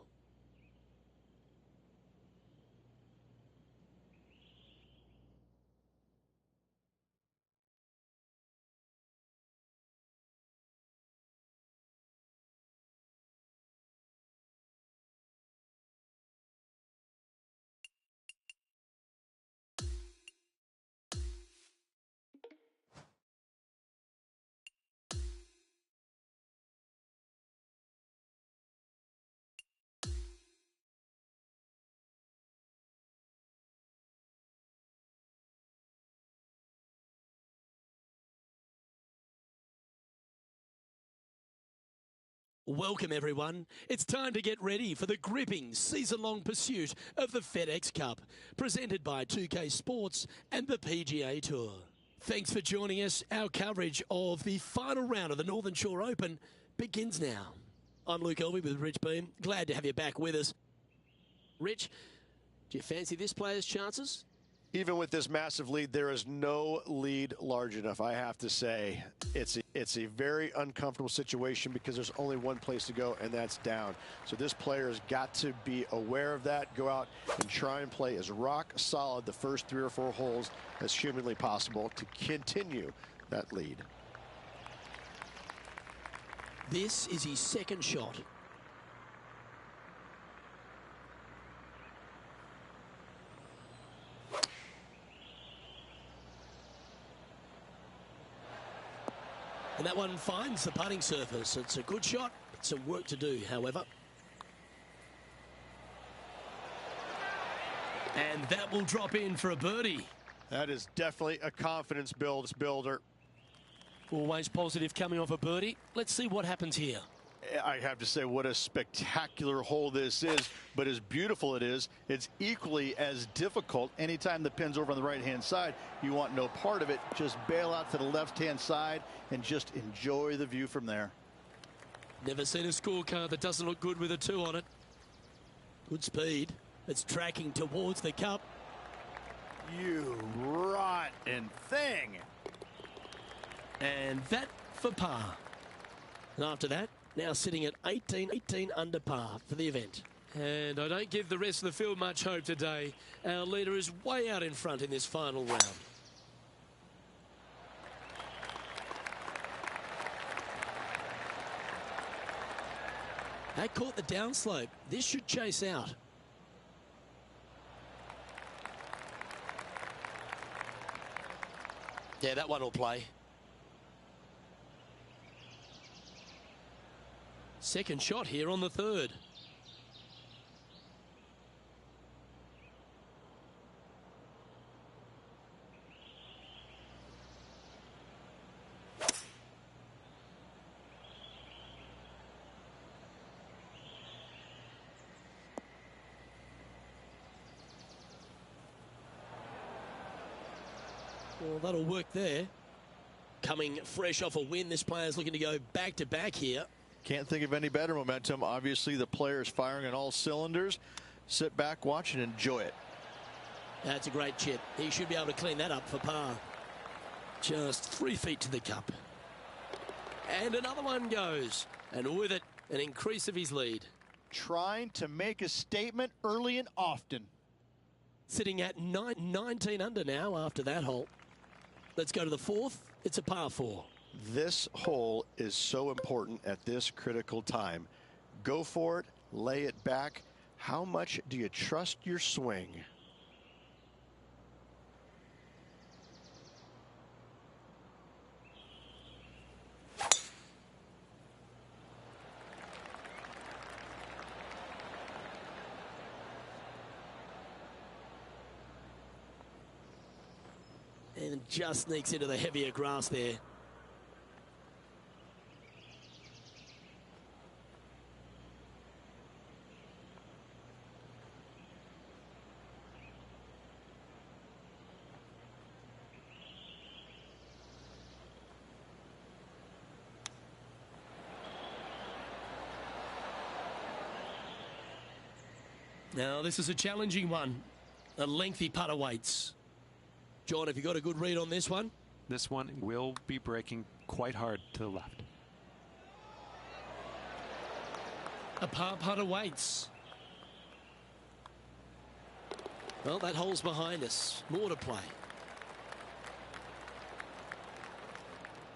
Welcome, everyone. It's time to get ready for the gripping season-long pursuit of the FedEx Cup, presented by 2K Sports and the PGA Tour. Thanks for joining us. Our coverage of the final round of the Northern Shore Open begins now. I'm Luke Elvey with Rich Beam. Glad to have you back with us. Rich, do you fancy this player's chances? Even with this massive lead, there is no lead large enough, I have to say. It's a very uncomfortable situation because there's only one place to go, and that's down. So this player has got to be aware of that, go out and try and play as rock solid the first 3 or 4 holes as humanly possible to continue that lead. This is his second shot. And that one finds the putting surface. It's a good shot. Some work to do, however. And that will drop in for a birdie. That is definitely a confidence builder. Always positive coming off a birdie. Let's see what happens here. I have to say, what a spectacular hole this is, but as beautiful it is, it's equally as difficult. Anytime the pin's over on the right-hand side, you want no part of it. Just bail out to the left-hand side and just enjoy the view from there. Never seen a scorecard that doesn't look good with a 2 on it. Good speed. It's tracking towards the cup. You rotten thing. And that for par. And after that, now sitting at 18 under par for the event. And I don't give the rest of the field much hope today. Our leader is way out in front in this final round. That caught the downslope. This should chase out. Yeah, that one will play. Second shot here on the 3rd. Well, that'll work there. Coming fresh off a win, this player's looking to go back-to-back here. Can't think of any better momentum. Obviously, the player is firing on all cylinders. Sit back, watch, and enjoy it. That's a great chip. He should be able to clean that up for par. Just 3 feet to the cup. And another one goes. And with it, an increase of his lead. Trying to make a statement early and often. Sitting at 19 under now after that hole. Let's go to the fourth. It's a par 4. This hole is so important at this critical time. Go for it. Lay it back. How much do you trust your swing? And just sneaks into the heavier grass there. Now this is a challenging one. A lengthy putt awaits. John, have you got a good read on this one? This one will be breaking quite hard to the left. A par putt awaits. Well, that hole's behind us. More to play.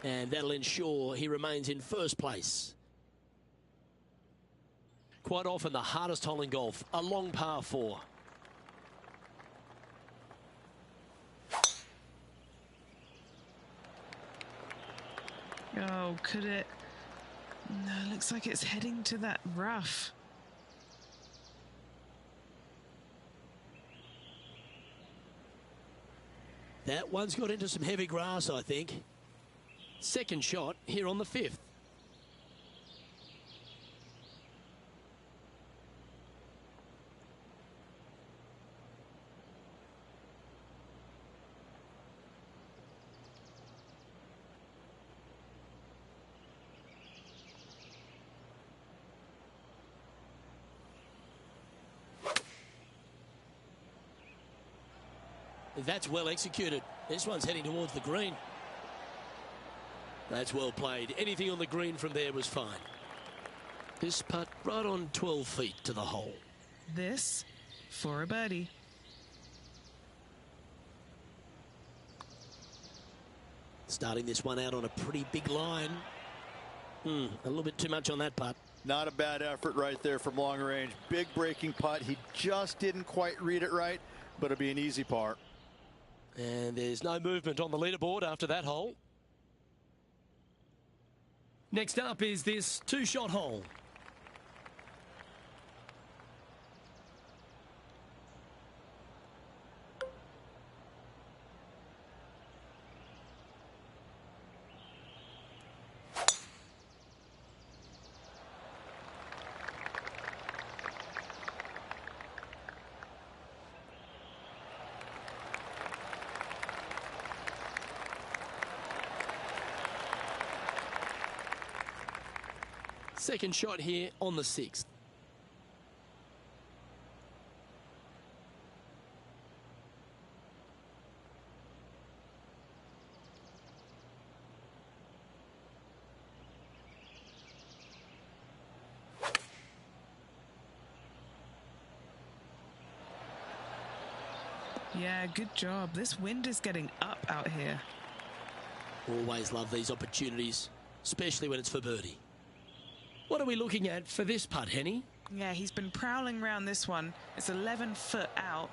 And that'll ensure he remains in first place. Quite often the hardest hole in golf, a long par 4. Oh, could it? No, looks like it's heading to that rough. That one's got into some heavy grass, I think. Second shot here on the 5th. That's well executed. This one's heading towards the green. That's well played. Anything on the green from there was fine. This putt right on 12 feet to the hole. This for a birdie. Starting this one out on a pretty big line. A little bit too much on that putt. Not a bad effort right there from long range. Big breaking putt. He just didn't quite read it right, but it'll be an easy par. And there's no movement on the leaderboard after that hole. Next up is this 2-shot hole. Second shot here on the 6th. Yeah, good job. This wind is getting up out here. Always love these opportunities, especially when it's for birdie. What are we looking at for this putt, Henny? Yeah, he's been prowling around this one. It's 11 foot out.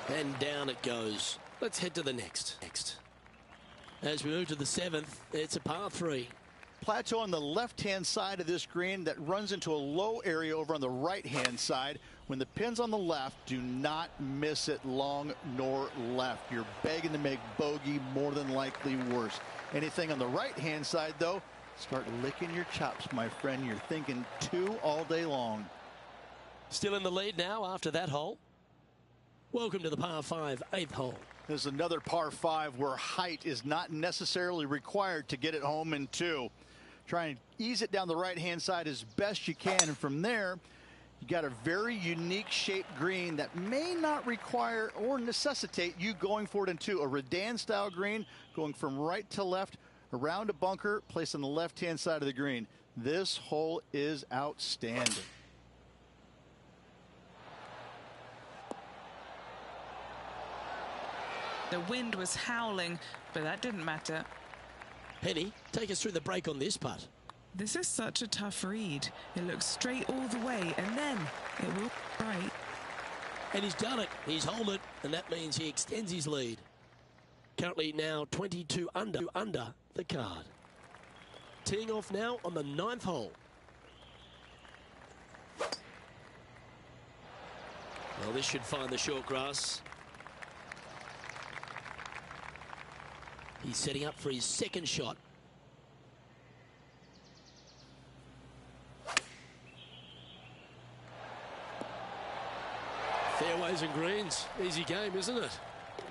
And down it goes. Let's head to the next. As we move to the 7th, it's a par 3. Plateau on the left-hand side of this green that runs into a low area over on the right-hand side. When the pin's on the left, do not miss it long nor left. You're begging to make bogey, more than likely worse. Anything on the right-hand side, though, start licking your chops, my friend. You're thinking 2 all day long. Still in the lead now after that hole. Welcome to the par 5 8th hole. There's another par 5 where height is not necessarily required to get it home in 2. Try and ease it down the right-hand side as best you can, and from there, you got a very unique shaped green that may not require or necessitate you going for it in 2. A Redan-style green going from right to left around a bunker placed on the left-hand side of the green. This hole is outstanding. The wind was howling, but that didn't matter. Penny, take us through the break on this putt. This is such a tough read. It looks straight all the way, and then it will right. And he's done it. He's holed it, and that means he extends his lead. Currently now 22 under the card. Teeing off now on the 9th hole. Well, this should find the short grass. He's setting up for his second shot. Fairways and greens. Easy game, isn't it?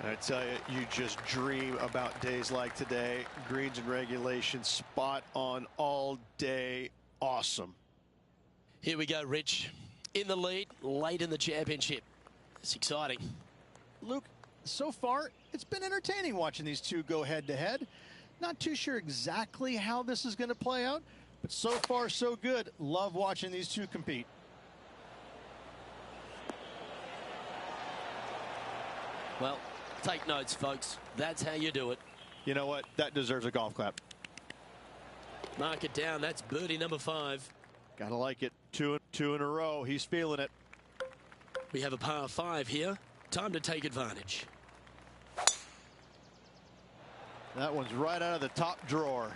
I tell you, you just dream about days like today. Greens and regulation, spot on all day. Awesome. Here we go, Rich. In the lead, late in the championship. It's exciting. Luke, so far, it's been entertaining watching these two go head-to-head. Not too sure exactly how this is going to play out, but so far, so good. Love watching these two compete. Well, take notes, folks. That's how you do it. You know what? That deserves a golf clap. Mark it down. That's birdie number 5. Gotta like it. Two in a row. He's feeling it. We have a par 5 here. Time to take advantage. That one's right out of the top drawer.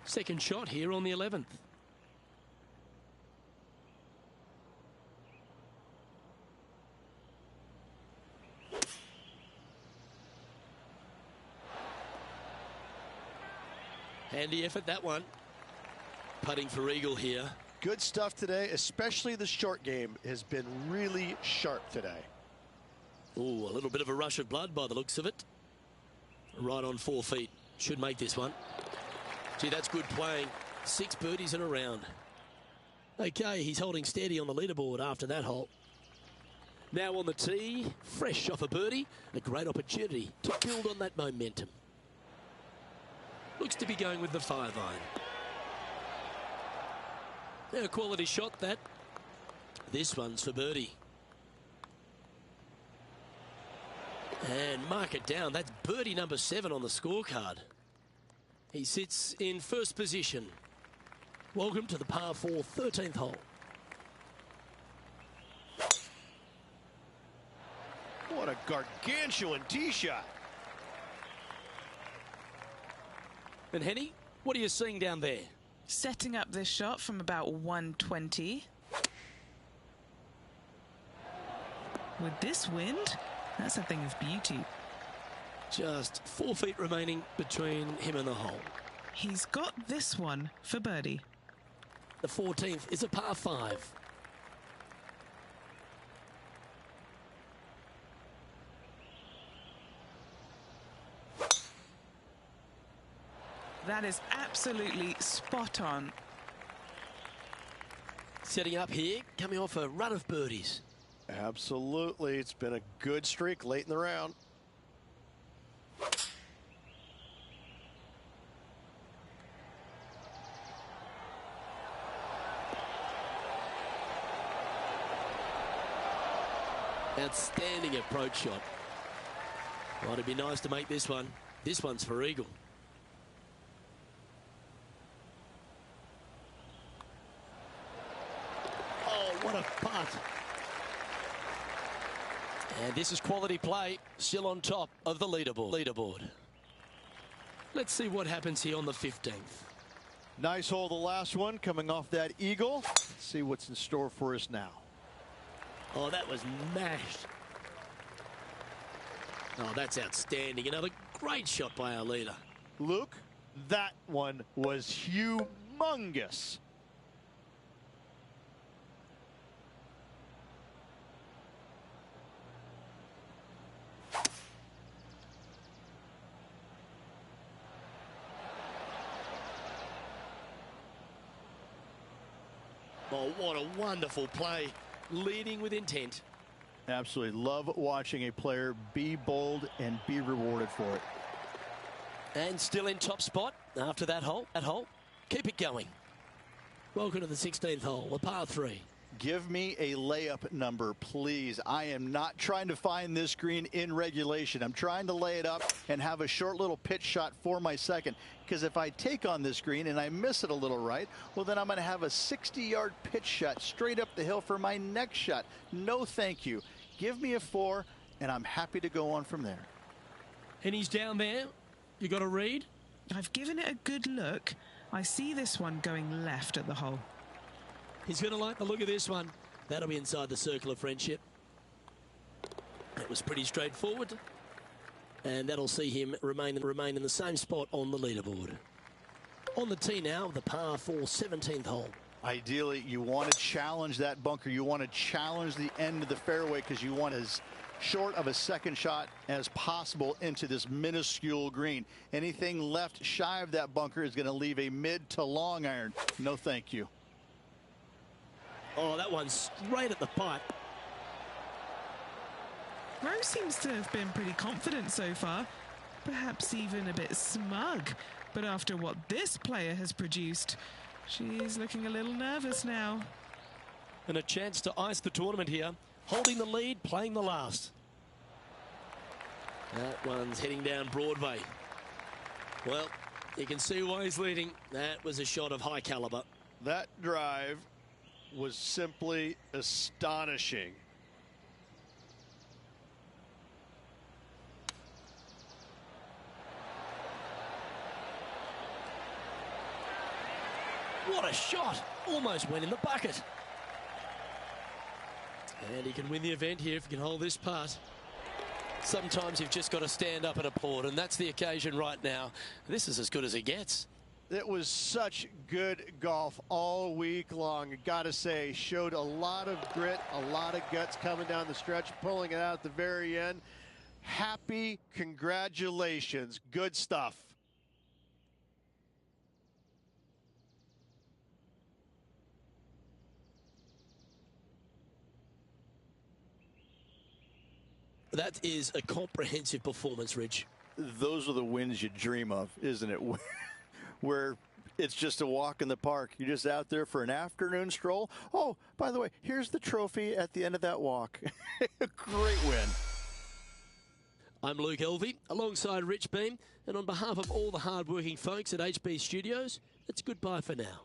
Second shot here on the 11th. Handy effort, that one. Putting for eagle here. Good stuff today, especially the short game has been really sharp today. Ooh, a little bit of a rush of blood by the looks of it. Right on 4 feet. Should make this one. Gee, that's good playing. 6 birdies in a round. Okay, he's holding steady on the leaderboard after that hole. Now on the tee, fresh off a birdie. A great opportunity to build on that momentum. Looks to be going with the 5-iron. A quality shot, that. This one's for birdie. And mark it down. That's birdie number 7 on the scorecard. He sits in first position. Welcome to the par 4 13th hole. What a gargantuan tee shot. And Henny, what are you seeing down there? Setting up this shot from about 120. With this wind, that's a thing of beauty. Just 4 feet remaining between him and the hole. He's got this one for birdie. The 14th is a par 5. That is absolutely spot on. Setting up here, coming off a run of birdies. Absolutely. It's been a good streak late in the round. Outstanding approach shot. Well, it'd be nice to make this one. This one's for eagle. Oh, what a putt. And this is quality play, still on top of the leaderboard. Let's see what happens here on the 15th. Nice hole, the last one, coming off that eagle. Let's see what's in store for us now. Oh, that was mashed. Oh, that's outstanding. Another great shot by our leader. Luke, that one was humongous. Oh, what a wonderful play. Leading with intent. Absolutely love watching a player be bold and be rewarded for it. And still in top spot after that hole. Keep it going. Welcome to the 16th hole, a par 3. Give me a layup number, please. I am not trying to find this green in regulation. I'm trying to lay it up and have a short little pitch shot for my second. Because if I take on this green and I miss it a little right, well, then I'm going to have a 60-yard pitch shot straight up the hill for my next shot. No, thank you. Give me a 4, and I'm happy to go on from there. And he's down there. You got a read? I've given it a good look. I see this one going left at the hole. He's going to like the look of this one. That'll be inside the circle of friendship. That was pretty straightforward. And that'll see him remain in the same spot on the leaderboard. On the tee now, the par 4 17th hole. Ideally, you want to challenge that bunker. You want to challenge the end of the fairway because you want as short of a second shot as possible into this minuscule green. Anything left shy of that bunker is going to leave a mid to long iron. No, thank you. Oh, that one's straight at the pipe. Rose seems to have been pretty confident so far, perhaps even a bit smug. But after what this player has produced, she's looking a little nervous now. And a chance to ice the tournament here. Holding the lead, playing the last. That one's heading down Broadway. Well, you can see why he's leading. That was a shot of high caliber. That drive was simply astonishing. What a shot! Almost went in the bucket. And he can win the event here if he can hold this putt. Sometimes you've just got to stand up and applaud, and that's the occasion right now. This is as good as it gets. It was such good golf all week long. Got to say, showed a lot of grit, a lot of guts coming down the stretch, pulling it out at the very end. Happy, congratulations. Good stuff. That is a comprehensive performance, Rich. Those are the wins you dream of, isn't it? Where it's just a walk in the park. You're just out there for an afternoon stroll. Oh, by the way, here's the trophy at the end of that walk. Great win. I'm Luke Elvey, alongside Rich Beam, and on behalf of all the hard-working folks at HB Studios, it's goodbye for now.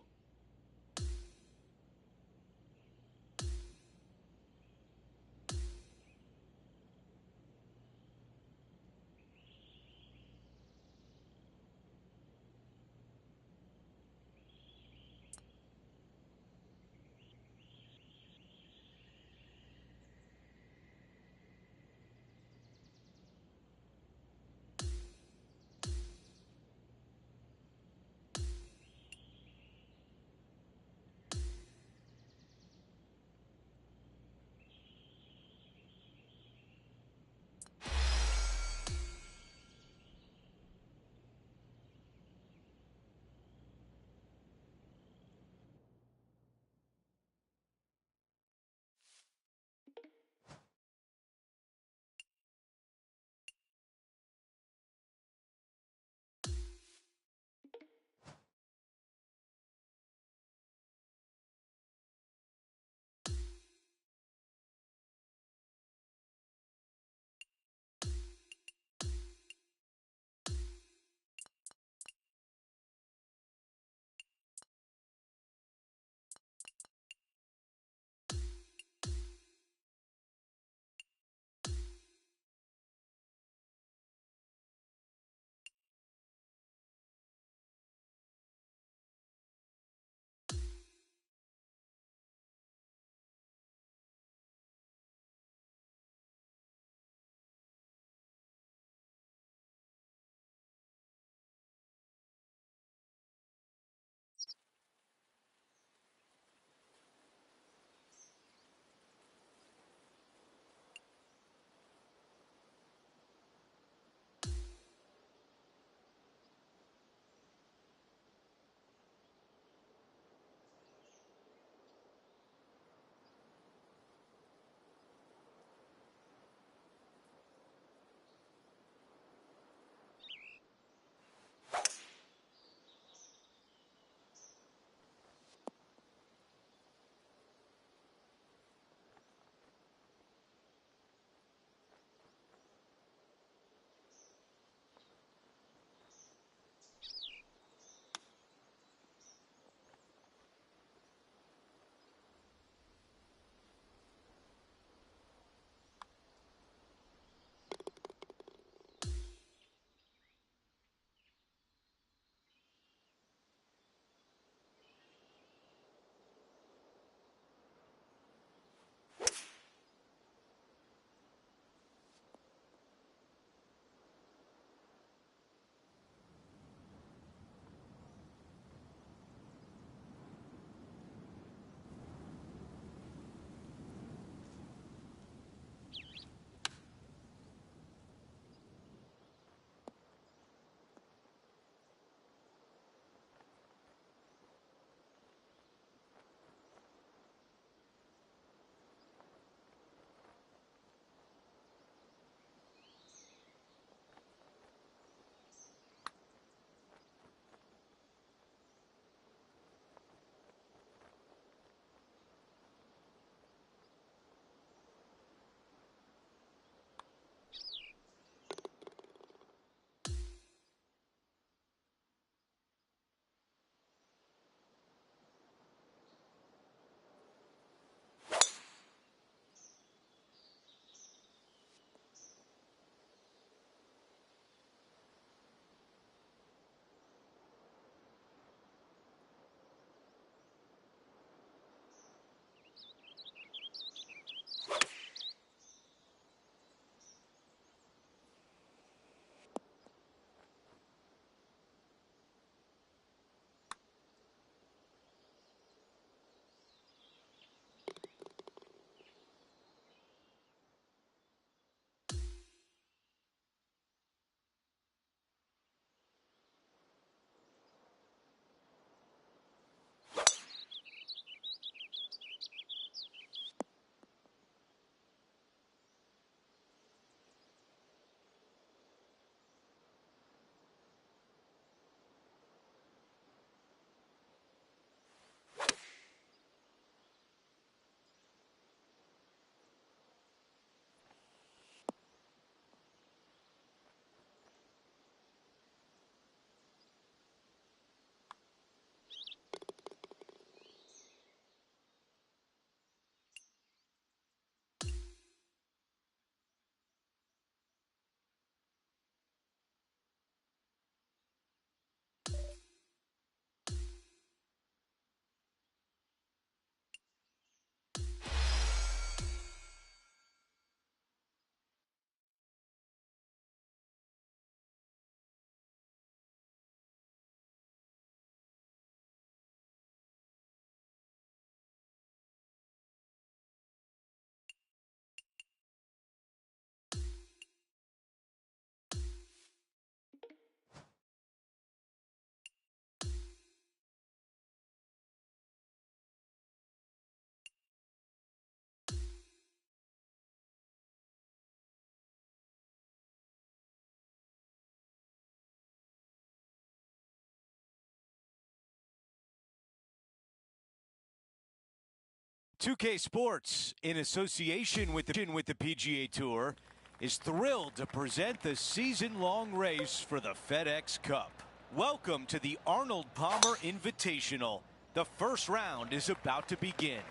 2K Sports, in association with the PGA Tour, is thrilled to present the season-long race for the FedEx Cup. Welcome to the Arnold Palmer Invitational. The first round is about to begin.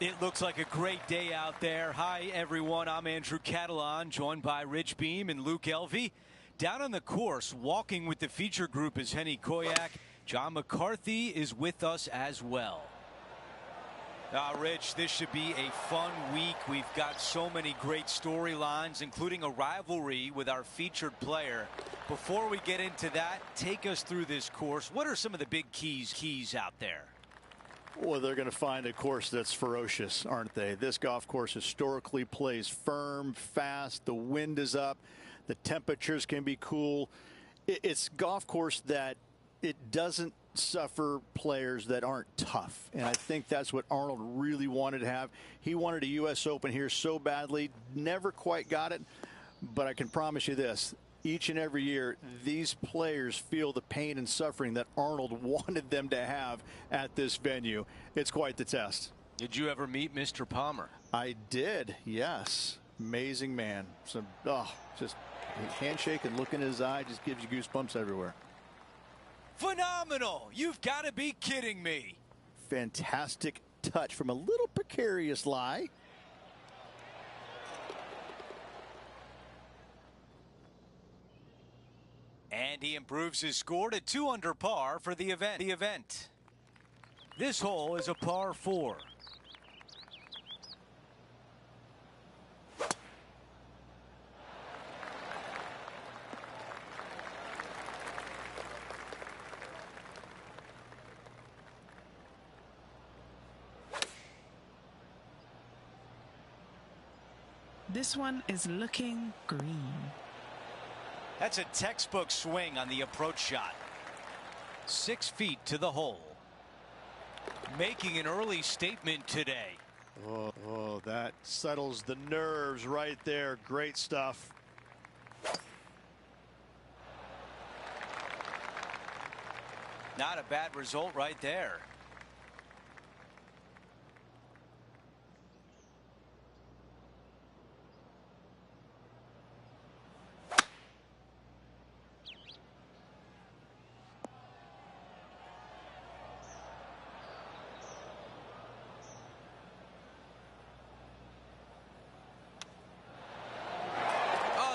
It looks like a great day out there. Hi, everyone. I'm Andrew Catalan, joined by Rich Beam and Luke Elvey. Down on the course, walking with the feature group is Henny Koyak. John McCarthy is with us as well. Rich, this should be a fun week. We've got so many great storylines, including a rivalry with our featured player. Before we get into that, take us through this course. What are some of the big keys out there? Well, they're going to find a course that's ferocious, aren't they? This golf course historically plays firm, fast. The wind is up. The temperatures can be cool. It's a golf course that it doesn't suffer players that aren't tough. And I think that's what Arnold really wanted to have. He wanted a U.S. Open here so badly. Never quite got it. But I can promise you this. Each and every year, these players feel the pain and suffering that Arnold wanted them to have at this venue. It's quite the test. Did you ever meet Mr. Palmer? I did, yes. Amazing man. Just a handshake and look in his eye just gives you goosebumps everywhere. Phenomenal! You've got to be kidding me. Fantastic touch from a little precarious lie. And he improves his score to 2 under par for the event. This hole is a par 4. This one is looking green. That's a textbook swing on the approach shot. 6 feet to the hole. Making an early statement today. Oh, that settles the nerves right there. Great stuff. Not a bad result right there.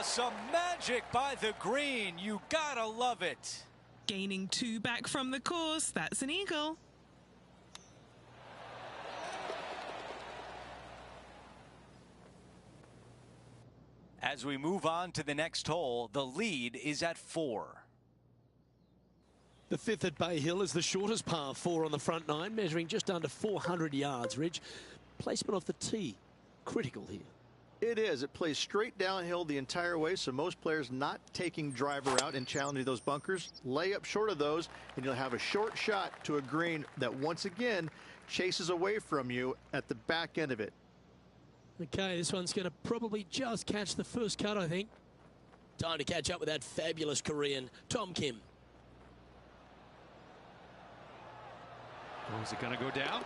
Some magic by the green. You gotta love it. Gaining 2 back from the course. That's an eagle. As we move on to the next hole, the lead is at 4. The 5th at Bay Hill is the shortest par 4 on the front 9, measuring just under 400 yards. Ridge, placement off the tee, critical here. It is. It plays straight downhill the entire way, so most players not taking driver out and challenging those bunkers. Lay up short of those, and you'll have a short shot to a green that once again chases away from you at the back end of it. Okay, this one's going to probably just catch the first cut, I think. Time to catch up with that fabulous Korean, Tom Kim. Oh, is it going to go down?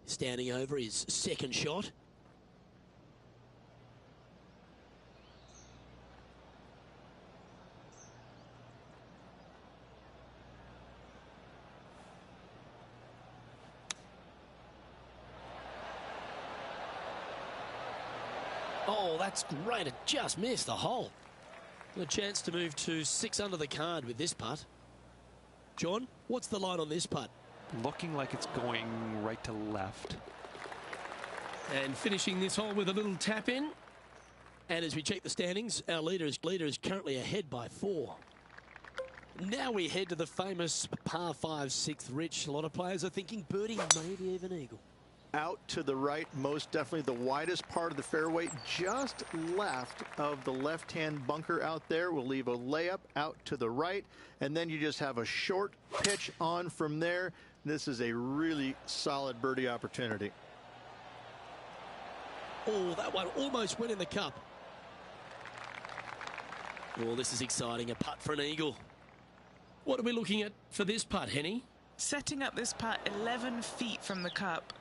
Standing over his second shot. Oh, that's great. It just missed the hole. A chance to move to 6 under the card with this putt. John, what's the line on this putt? Looking like it's going right to left. And finishing this hole with a little tap in. And as we check the standings, our leader is currently ahead by 4. Now we head to the famous par 5 6th. Rich, a lot of players are thinking birdie, maybe even eagle. Out to the right, most definitely the widest part of the fairway, just left of the left-hand bunker out there. We'll leave a layup out to the right, and then you just have a short pitch on from there. This is a really solid birdie opportunity. Oh, that one almost went in the cup. Oh, this is exciting. A putt for an eagle. What are we looking at for this putt, Henny? setting up this putt 11 feet from the cup.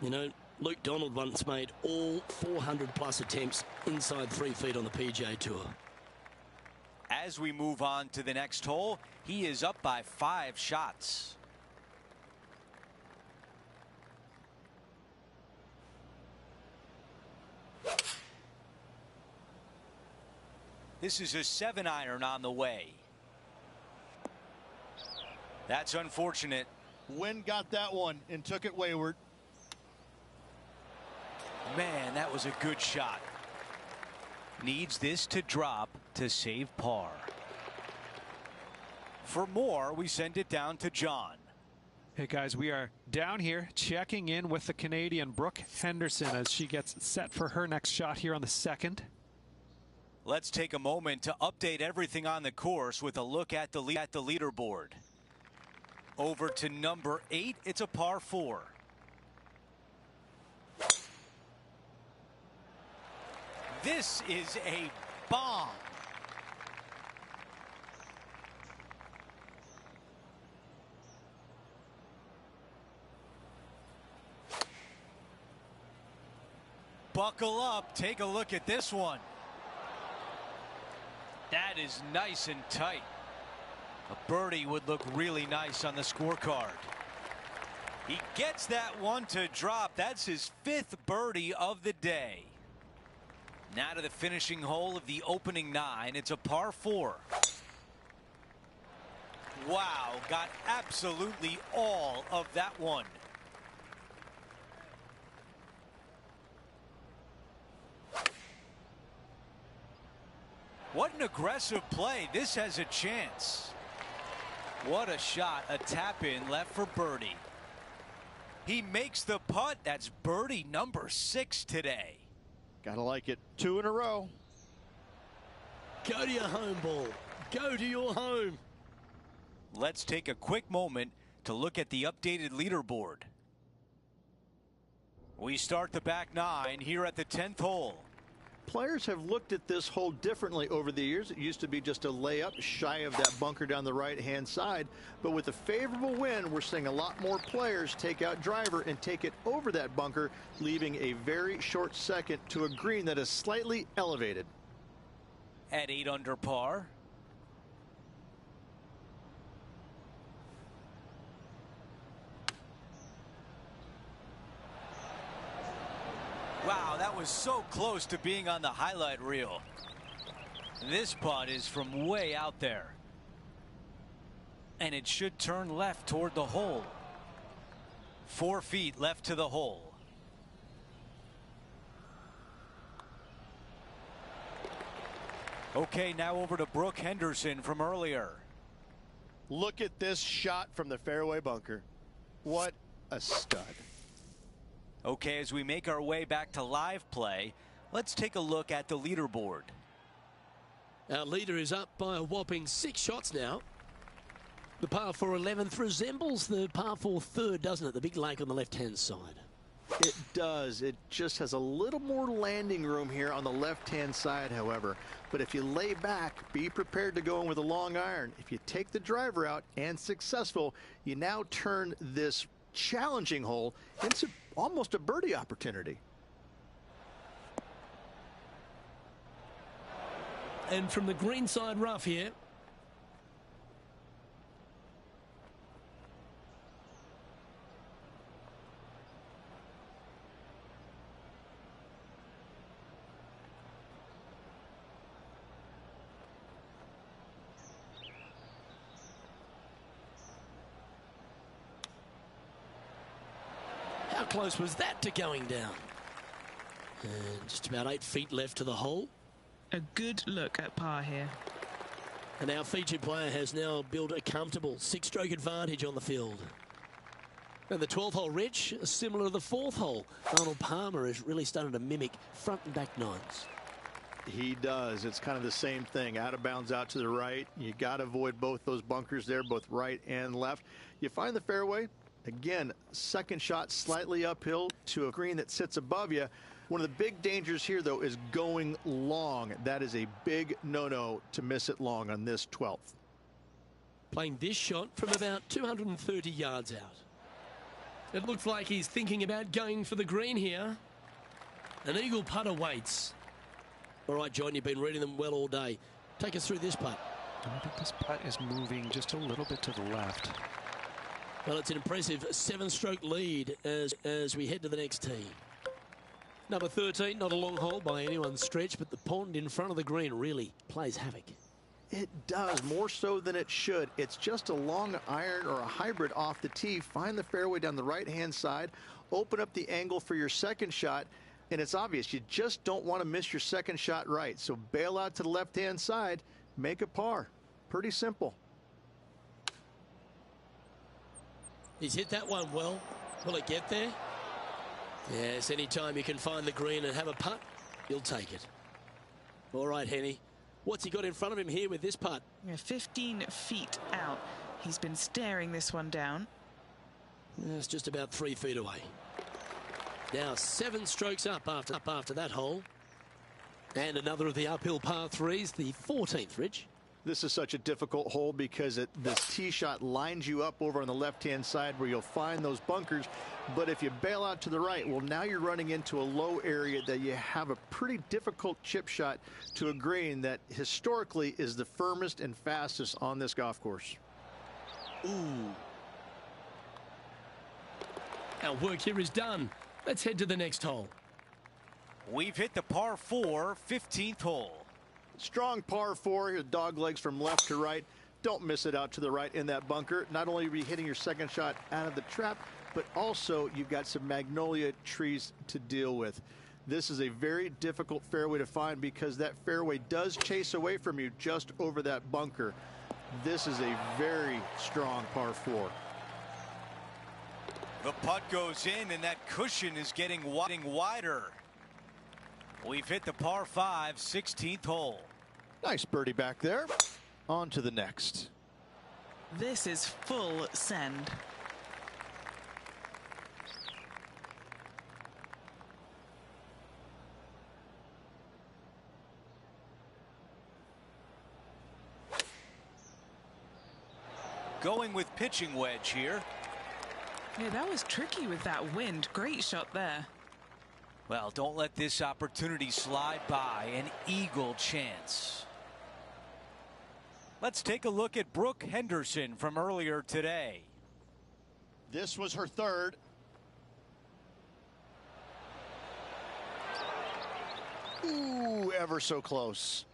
You know, Luke Donald once made all 400-plus attempts inside 3 feet on the PGA Tour. As we move on to the next hole, he is up by 5 shots. This is a 7-iron on the way. That's unfortunate. Wind got that one and took it wayward. Man, that was a good shot. Needs this to drop to save par. For more, we send it down to John. Hey guys, we are down here checking in with the Canadian Brooke Henderson as she gets set for her next shot here on the 2nd. Let's take a moment to update everything on the course with a look at the leaderboard. Over to number 8, it's a par 4. This is a bomb. Buckle up, take a look at this one. That is nice and tight. A birdie would look really nice on the scorecard. He gets that one to drop. That's his 5th birdie of the day. Now to the finishing hole of the opening 9. It's a par 4. Wow, got absolutely all of that one. What an aggressive play. This has a chance. What a shot. A tap in left for birdie. He makes the putt. That's birdie number 6 today. Gotta like it. 2 in a row. Go to your home ball. Go to your home. Let's take a quick moment to look at the updated leaderboard. We start the back 9 here at the 10th hole. Players have looked at this hole differently over the years. It used to be just a layup shy of that bunker down the right-hand side. But with a favorable wind, we're seeing a lot more players take out driver and take it over that bunker, leaving a very short second to a green that is slightly elevated. At 8 under par. Wow, that was so close to being on the highlight reel. This putt is from way out there. And it should turn left toward the hole. 4 feet left to the hole. Okay, now over to Brooke Henderson from earlier. Look at this shot from the fairway bunker. What a stud. Okay, as we make our way back to live play, let's take a look at the leaderboard. Our leader is up by a whopping 6 shots now. The par 4 11th resembles the par 4 3rd, doesn't it? The big lake on the left-hand side. It does. It just has a little more landing room here on the left-hand side, however. But if you lay back, be prepared to go in with a long iron. If you take the driver out and successful, you now turn this challenging hole into almost a birdie opportunity. And from the greenside rough here. How close was that to going down? And just about 8 feet left to the hole. A good look at par here. And our featured player has now built a comfortable 6-stroke advantage on the field. And the 12th hole, Rich, similar to the 4th hole. Arnold Palmer is really starting to mimic front and back 9s. He does. It's kind of the same thing. Out of bounds out to the right. You got to avoid both those bunkers there, both right and left. You find the fairway. Again, second shot slightly uphill to a green that sits above you. One of the big dangers here, though, is going long. That is a big no-no to miss it long on this 12th. Playing this shot from about 230 yards out. It looks like he's thinking about going for the green here. An eagle putt awaits. All right, John, you've been reading them well all day. Take us through this putt. I think this putt is moving just a little bit to the left. Well, it's an impressive 7-stroke lead as we head to the next tee. Number 13, not a long hole by anyone's stretch, but the pond in front of the green really plays havoc. It does, more so than it should. It's just a long iron or a hybrid off the tee. Find the fairway down the right-hand side, open up the angle for your second shot, and it's obvious you just don't want to miss your second shot right. So bail out to the left-hand side, make a par. Pretty simple. He's hit that one well. Will it get there? Yes, anytime you can find the green and have a putt, you'll take it. All right, Henny. What's he got in front of him here with this putt? 15 feet out. He's been staring this one down. It's just about 3 feet away. Now 7 strokes up after that hole. And another of the uphill par 3s, the 14th, Rich. This is such a difficult hole because this tee shot lines you up over on the left-hand side where you'll find those bunkers. But if you bail out to the right, well, now you're running into a low area that you have a pretty difficult chip shot to a green that historically is the firmest and fastest on this golf course. Ooh. Our work here is done. Let's head to the next hole. We've hit the par 4, 15th hole. Strong par 4, your dog legs from left to right. Don't miss it out to the right in that bunker. Not only are you hitting your second shot out of the trap, but also you've got some magnolia trees to deal with. This is a very difficult fairway to find because that fairway does chase away from you just over that bunker. This is a very strong par 4. The putt goes in, and that cushion is getting wider. We've hit the par 5, 16th hole. Nice birdie back there. On to the next. This is full send. Going with pitching wedge here. Yeah, that was tricky with that wind. Great shot there. Well, don't let this opportunity slide by. An eagle chance. Let's take a look at Brooke Henderson from earlier today. This was her third. Ooh, ever so close.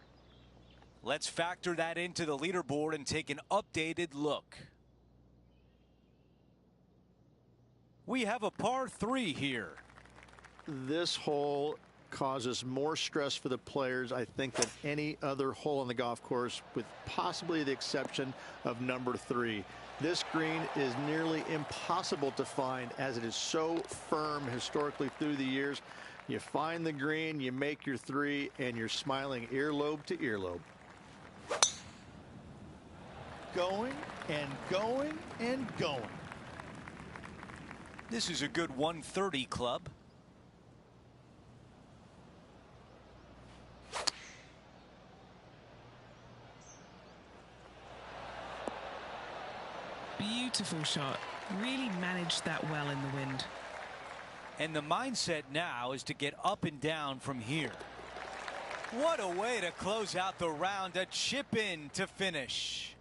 Let's factor that into the leaderboard and take an updated look. We have a par 3 here. This hole causes more stress for the players, I think, than any other hole on the golf course, with possibly the exception of number 3. This green is nearly impossible to find as it is so firm historically through the years. You find the green, you make your 3, and you're smiling earlobe to earlobe. Going and going and going. This is a good 130 club. Beautiful shot. Really managed that well in the wind. And the mindset now is to get up and down from here. What a way to close out the round. A chip in to finish.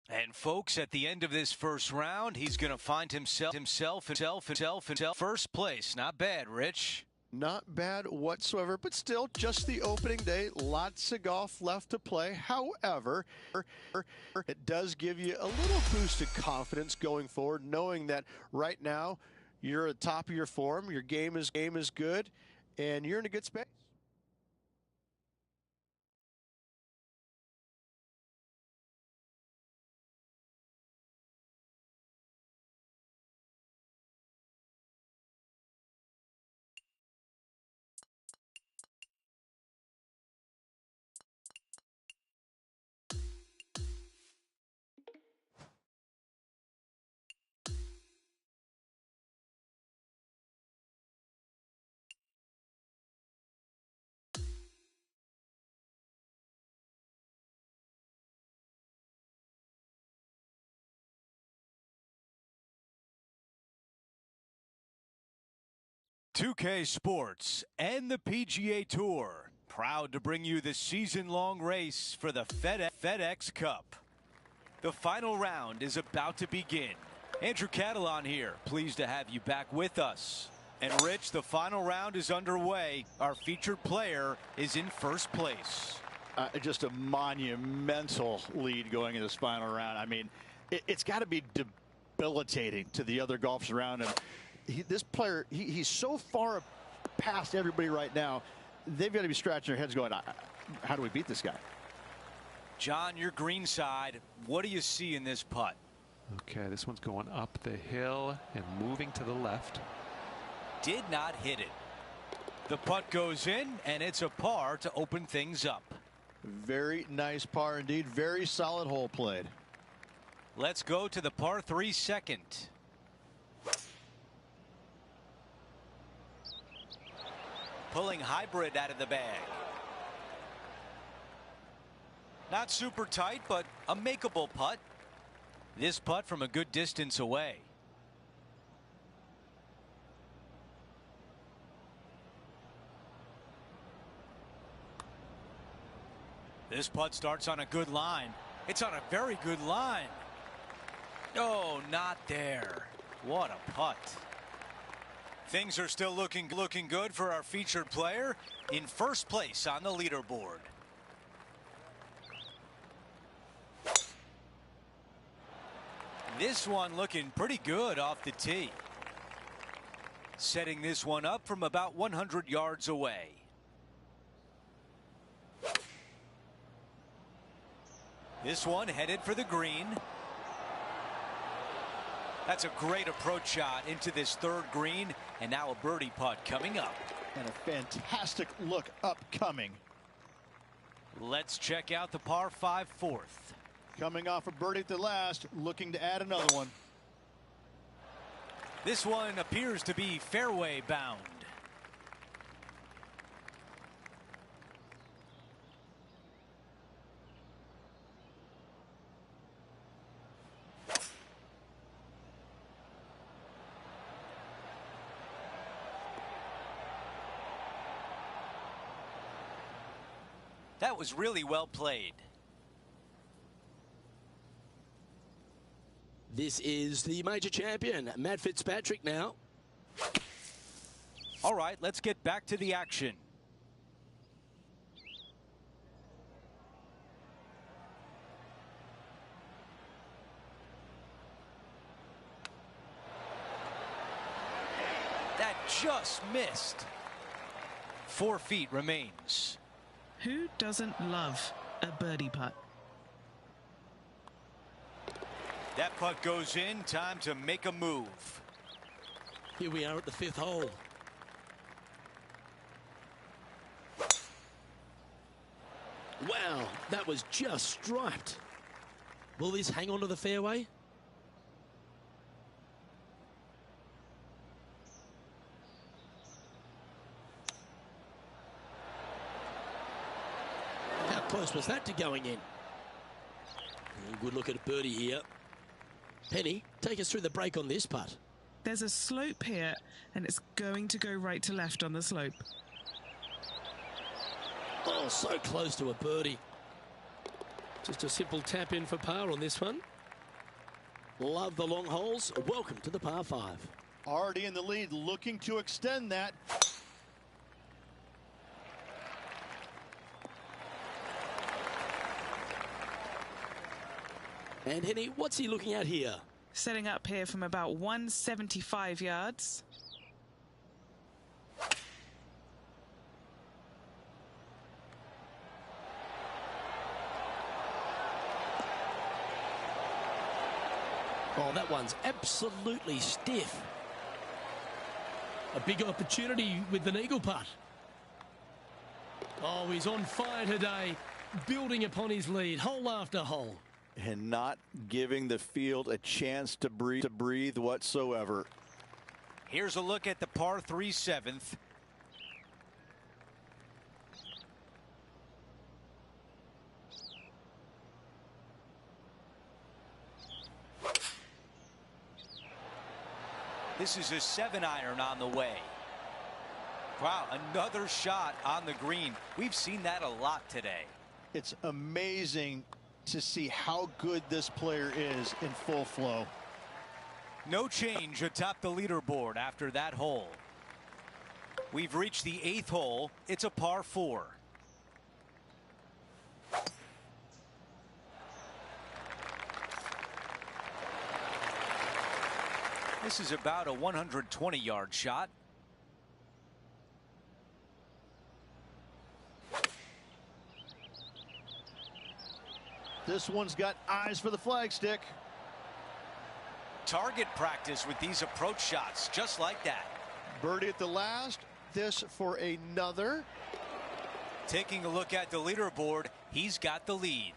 And folks, at the end of this first round, he's going to find himself first place. Not bad, Rich. Not bad whatsoever, but still just the opening day. Lots of golf left to play. However, it does give you a little boost of confidence going forward, knowing that right now you're at the top of your form, your game is good, and you're in a good space. 2K Sports and the PGA Tour, proud to bring you the season-long race for the FedEx Cup. The final round is about to begin. Andrew Catalon here, pleased to have you back with us. And Rich, the final round is underway. Our featured player is in first place. Just a monumental lead going into this final round. I mean, it's got to be debilitating to the other golfers around him. This player, he's so far past everybody right now. They've got to be scratching their heads going, how do we beat this guy? John, your green side, what do you see in this putt? Okay, this one's going up the hill and moving to the left. Did not hit it. The putt goes in, and it's a par to open things up. Very nice par indeed. Very solid hole played. Let's go to the par 3 second. Pulling hybrid out of the bag. Not super tight, but a makeable putt. This putt from a good distance away. This putt starts on a good line. It's on a very good line. Oh, not there. What a putt. Things are still looking good for our featured player in first place on the leaderboard. This one looking pretty good off the tee. Setting this one up from about 100 yards away. This one headed for the green. That's a great approach shot into this third green, and now a birdie putt coming up. And a fantastic look upcoming. Let's check out the par 5 fourth. Coming off a birdie at the last, looking to add another one. This one appears to be fairway bound. That was really well played. This is the major champion, Matt Fitzpatrick now. All right, let's get back to the action. That just missed. 4 feet remains. Who doesn't love a birdie putt? That putt goes in. Time to make a move. Here we are at the 5th hole. Wow, that was just striped. Will this hang on to the fairway? How close was that to going in? Good look at a birdie here. Penny, take us through the break on this putt. There's a slope here, and it's going to go right to left on the slope. Oh, so close to a birdie. Just a simple tap in for par on this one. Love the long holes. Welcome to the par 5. Already in the lead, looking to extend that. And Henny, what's he looking at here? Setting up here from about 175 yards. Oh, that one's absolutely stiff. A big opportunity with an eagle putt. Oh, he's on fire today, building upon his lead, hole after hole. And not giving the field a chance to breathe whatsoever. Here's a look at the par 3 7th. This is a 7-iron on the way. Wow, another shot on the green. We've seen that a lot today. It's amazing to see how good this player is in full flow. No change atop the leaderboard after that hole. We've reached the 8th hole. It's a par 4. This is about a 120-yard shot. This one's got eyes for the flagstick. Target practice with these approach shots, just like that. Birdie at the last. This for another. Taking a look at the leaderboard, he's got the lead.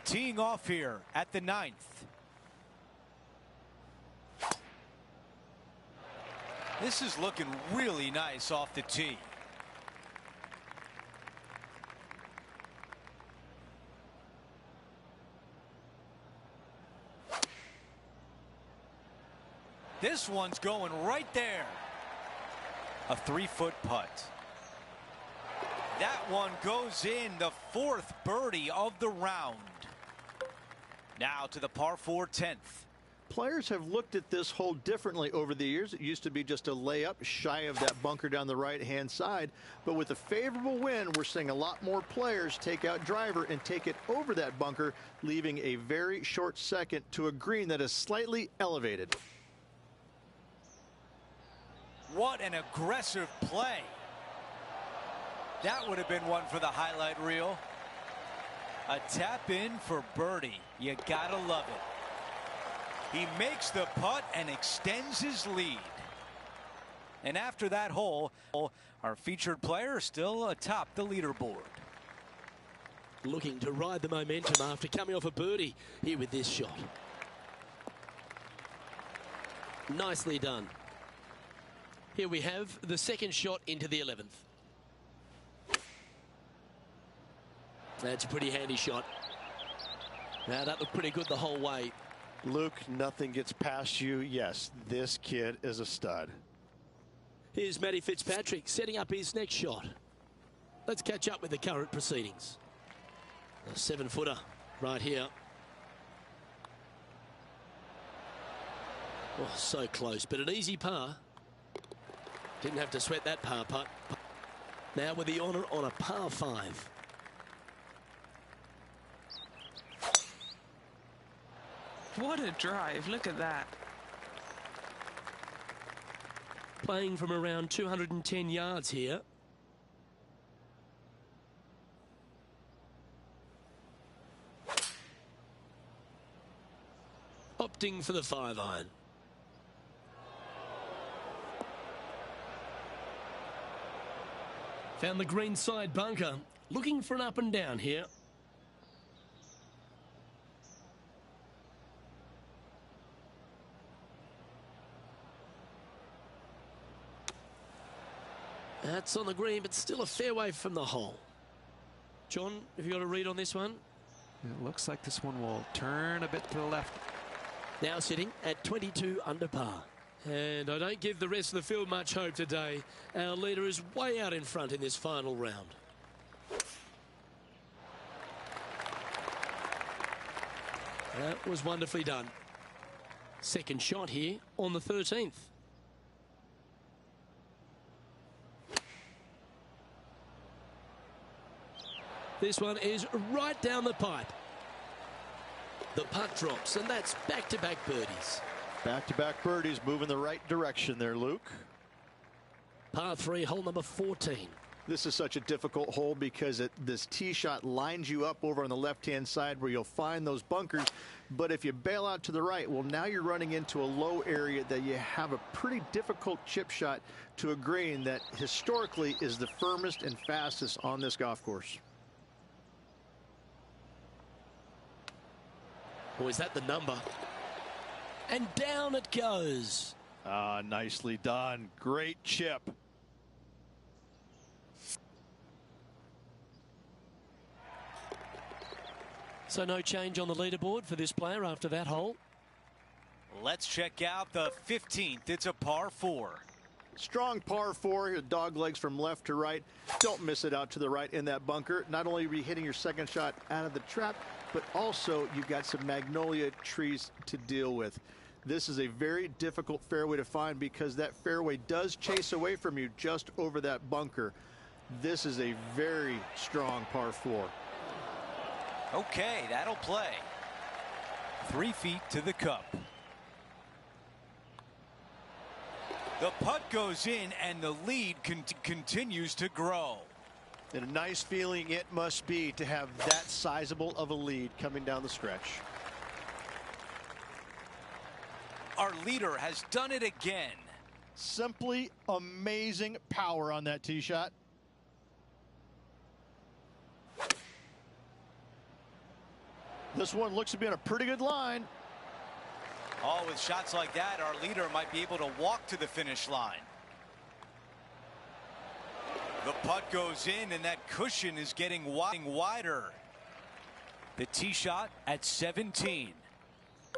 Teeing off here at the 9th. This is looking really nice off the tee. This one's going right there. A 3-foot putt. That one goes in, the 4th birdie of the round. Now to the par 4 10th. Players have looked at this hole differently over the years. It used to be just a layup shy of that bunker down the right-hand side. But with a favorable wind, we're seeing a lot more players take out driver and take it over that bunker, leaving a very short second to a green that is slightly elevated. What an aggressive play. That would have been one for the highlight reel. A tap in for birdie. You gotta love it. He makes the putt and extends his lead. And after that hole, our featured player is still atop the leaderboard. Looking to ride the momentum after coming off a birdie here with this shot. Nicely done. Here we have the second shot into the 11th. That's a pretty handy shot. Now that looked pretty good the whole way. Luke, nothing gets past you. Yes, this kid is a stud. Here's Matty Fitzpatrick setting up his next shot. Let's catch up with the current proceedings. A 7-footer right here. Oh, so close, but an easy par. Didn't have to sweat that par putt. Now with the honour on a par 5. What a drive. Look at that. Playing from around 210 yards here. Opting for the 5-iron. Found the green side bunker. Looking for an up and down here. That's on the green, but still a fair way from the hole. John, have you got a read on this one? It looks like this one will turn a bit to the left. Now sitting at 22 under par. And I don't give the rest of the field much hope today. Our leader is way out in front in this final round. That was wonderfully done. Second shot here on the 13th. This one is right down the pipe. The putt drops, and that's back-to-back birdies. Back-to-back birdies move in the right direction there, Luke. Par 3, hole number 14. This is such a difficult hole because this tee shot lines you up over on the left-hand side where you'll find those bunkers. But if you bail out to the right, well, now you're running into a low area that you have a pretty difficult chip shot to a green that historically is the firmest and fastest on this golf course. Or is that the number? And down it goes. Ah, nicely done. Great chip. So no change on the leaderboard for this player after that hole. Let's check out the 15th. It's a par 4. Strong par 4, dog legs from left to right. Don't miss it out to the right in that bunker. Not only are you hitting your second shot out of the trap, but also you've got some magnolia trees to deal with. This is a very difficult fairway to find because that fairway does chase away from you just over that bunker. This is a very strong par 4. Okay, that'll play. 3 feet to the cup. The putt goes in, and the lead continues to grow. And a nice feeling it must be to have that sizable of a lead coming down the stretch. Our leader has done it again. Simply amazing power on that tee shot. This one looks to be on a pretty good line. Oh, with shots like that, our leader might be able to walk to the finish line. The putt goes in, and that cushion is getting wider. The tee shot at 17.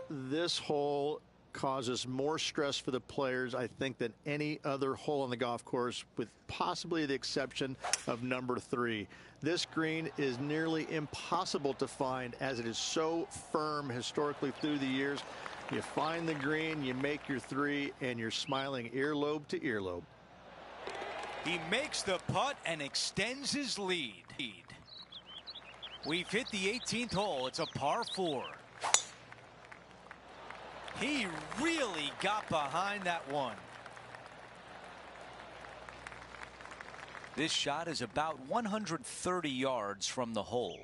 This hole causes more stress for the players, I think, than any other hole on the golf course, with possibly the exception of number 3. This green is nearly impossible to find as it is so firm historically through the years. You find the green, you make your 3, and you're smiling earlobe to earlobe. He makes the putt and extends his lead. We've hit the 18th hole. It's a par 4. He really got behind that one. This shot is about 130 yards from the hole.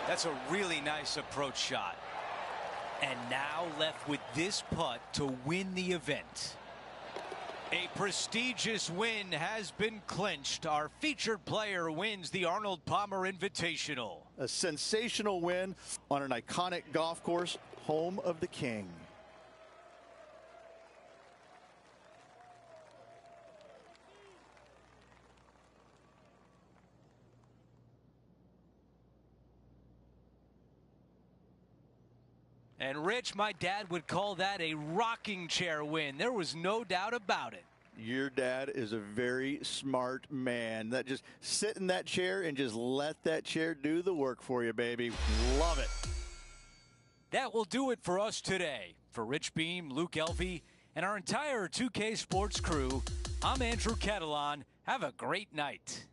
That's a really nice approach shot. And now left with this putt to win the event. A prestigious win has been clinched. Our featured player wins the Arnold Palmer Invitational. A sensational win on an iconic golf course, home of the King. And Rich, my dad would call that a rocking chair win. There was no doubt about it. Your dad is a very smart man. That just sit in that chair and just let that chair do the work for you, baby. Love it. That will do it for us today. For Rich Beam, Luke Elvey, and our entire 2K Sports crew, I'm Andrew Catalan. Have a great night.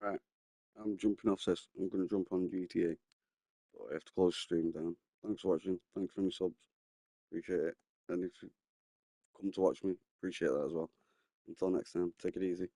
Right, I'm jumping off this. I'm going to jump on GTA, but I have to close the stream down. Thanks for watching. Thanks for any subs. Appreciate it. And if you come to watch me, appreciate that as well. Until next time, take it easy.